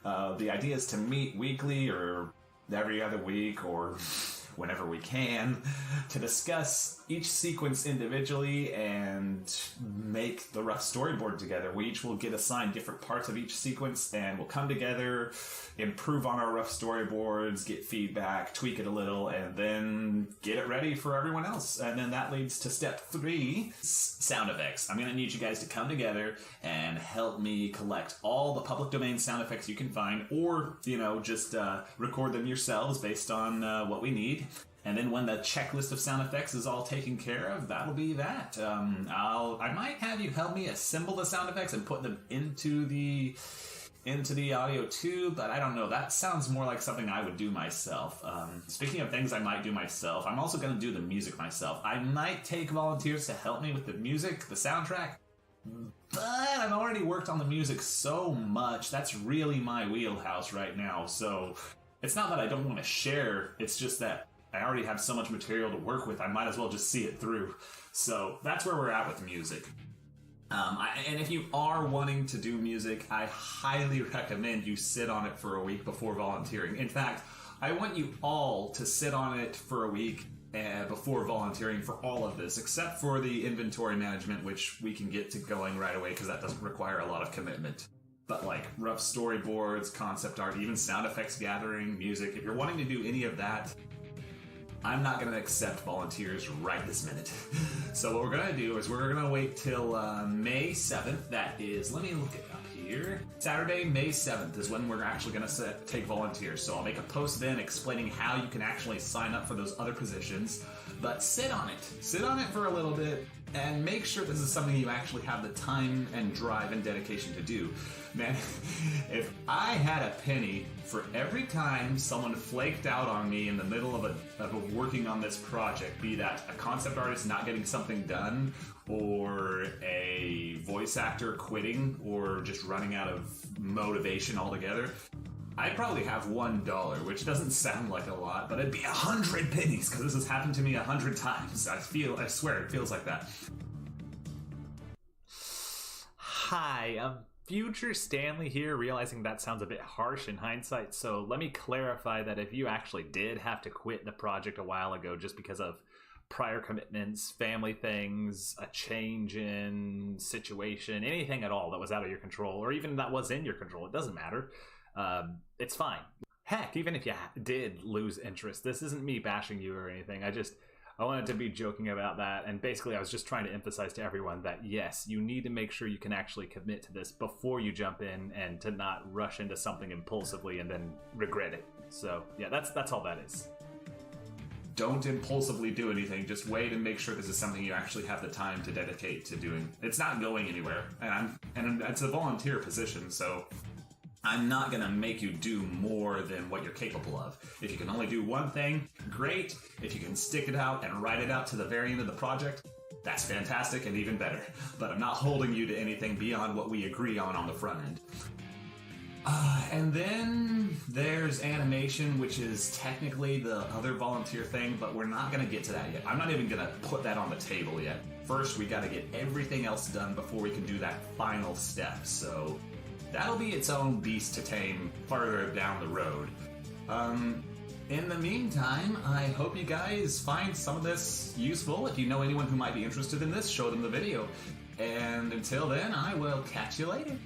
The idea is to meet weekly or every other week or whenever we can to discuss each sequence individually and make the rough storyboard together. We each will get assigned different parts of each sequence and we'll come together, improve on our rough storyboards, get feedback, tweak it a little, and then get it ready for everyone else. And then that leads to step 3, sound effects. I'm going to need you guys to come together and help me collect all the public domain sound effects you can find, or, just record them yourselves based on what we need. And then when the checklist of sound effects is all taken care of, that'll be that. I might have you help me assemble the sound effects and put them into the audio too, but I don't know. That sounds more like something I would do myself. Speaking of things I might do myself, I'm also going to do the music myself. I might take volunteers to help me with the music, the soundtrack, but I've already worked on the music so much. That's really my wheelhouse right now. So it's not that I don't want to share, it's just that I already have so much material to work with, I might as well just see it through. So that's where we're at with music. And if you are wanting to do music, I highly recommend you sit on it for a week before volunteering. In fact, I want you all to sit on it for a week before volunteering for all of this, except for the inventory management, which we can get to going right away because that doesn't require a lot of commitment. But like rough storyboards, concept art, even sound effects gathering, music, if you're wanting to do any of that, I'm not going to accept volunteers right this minute. So what we're going to do is we're going to wait till May 7th. That is, let me look it up here. Saturday, May 7th is when we're actually going to take volunteers. So I'll make a post then explaining how you can actually sign up for those other positions. But sit on it. Sit on it for a little bit and make sure this is something you actually have the time and drive and dedication to do. Man, if I had a penny for every time someone flaked out on me in the middle of working on this project, be that a concept artist not getting something done, or a voice actor quitting, or just running out of motivation altogether, I'd probably have $1, which doesn't sound like a lot, but it'd be 100 pennies, because this has happened to me 100 times. I swear, it feels like that. Hi, Future Stanley here, realizing that sounds a bit harsh in hindsight, so let me clarify that if you actually did have to quit the project a while ago just because of prior commitments, family things, a change in situation, anything at all that was out of your control, or even that was in your control, it doesn't matter. It's fine. Heck, even if you did lose interest, this isn't me bashing you or anything. I wanted to be joking about that, and basically I was just trying to emphasize to everyone that yes, you need to make sure you can actually commit to this before you jump in, and to not rush into something impulsively and then regret it. So yeah, that's all that is. Don't impulsively do anything, just wait and make sure this is something you actually have the time to dedicate to doing. It's not going anywhere, and it's a volunteer position, so I'm not going to make you do more than what you're capable of. If you can only do one thing, great. If you can stick it out and write it out to the very end of the project, that's fantastic and even better. But I'm not holding you to anything beyond what we agree on the front end. And then there's animation, which is technically the other volunteer thing, but we're not going to get to that yet. I'm not even going to put that on the table yet. First, we got to get everything else done before we can do that final step. So that'll be its own beast to tame farther down the road. In the meantime, I hope you guys find some of this useful. If you know anyone who might be interested in this, show them the video. And until then, I will catch you later.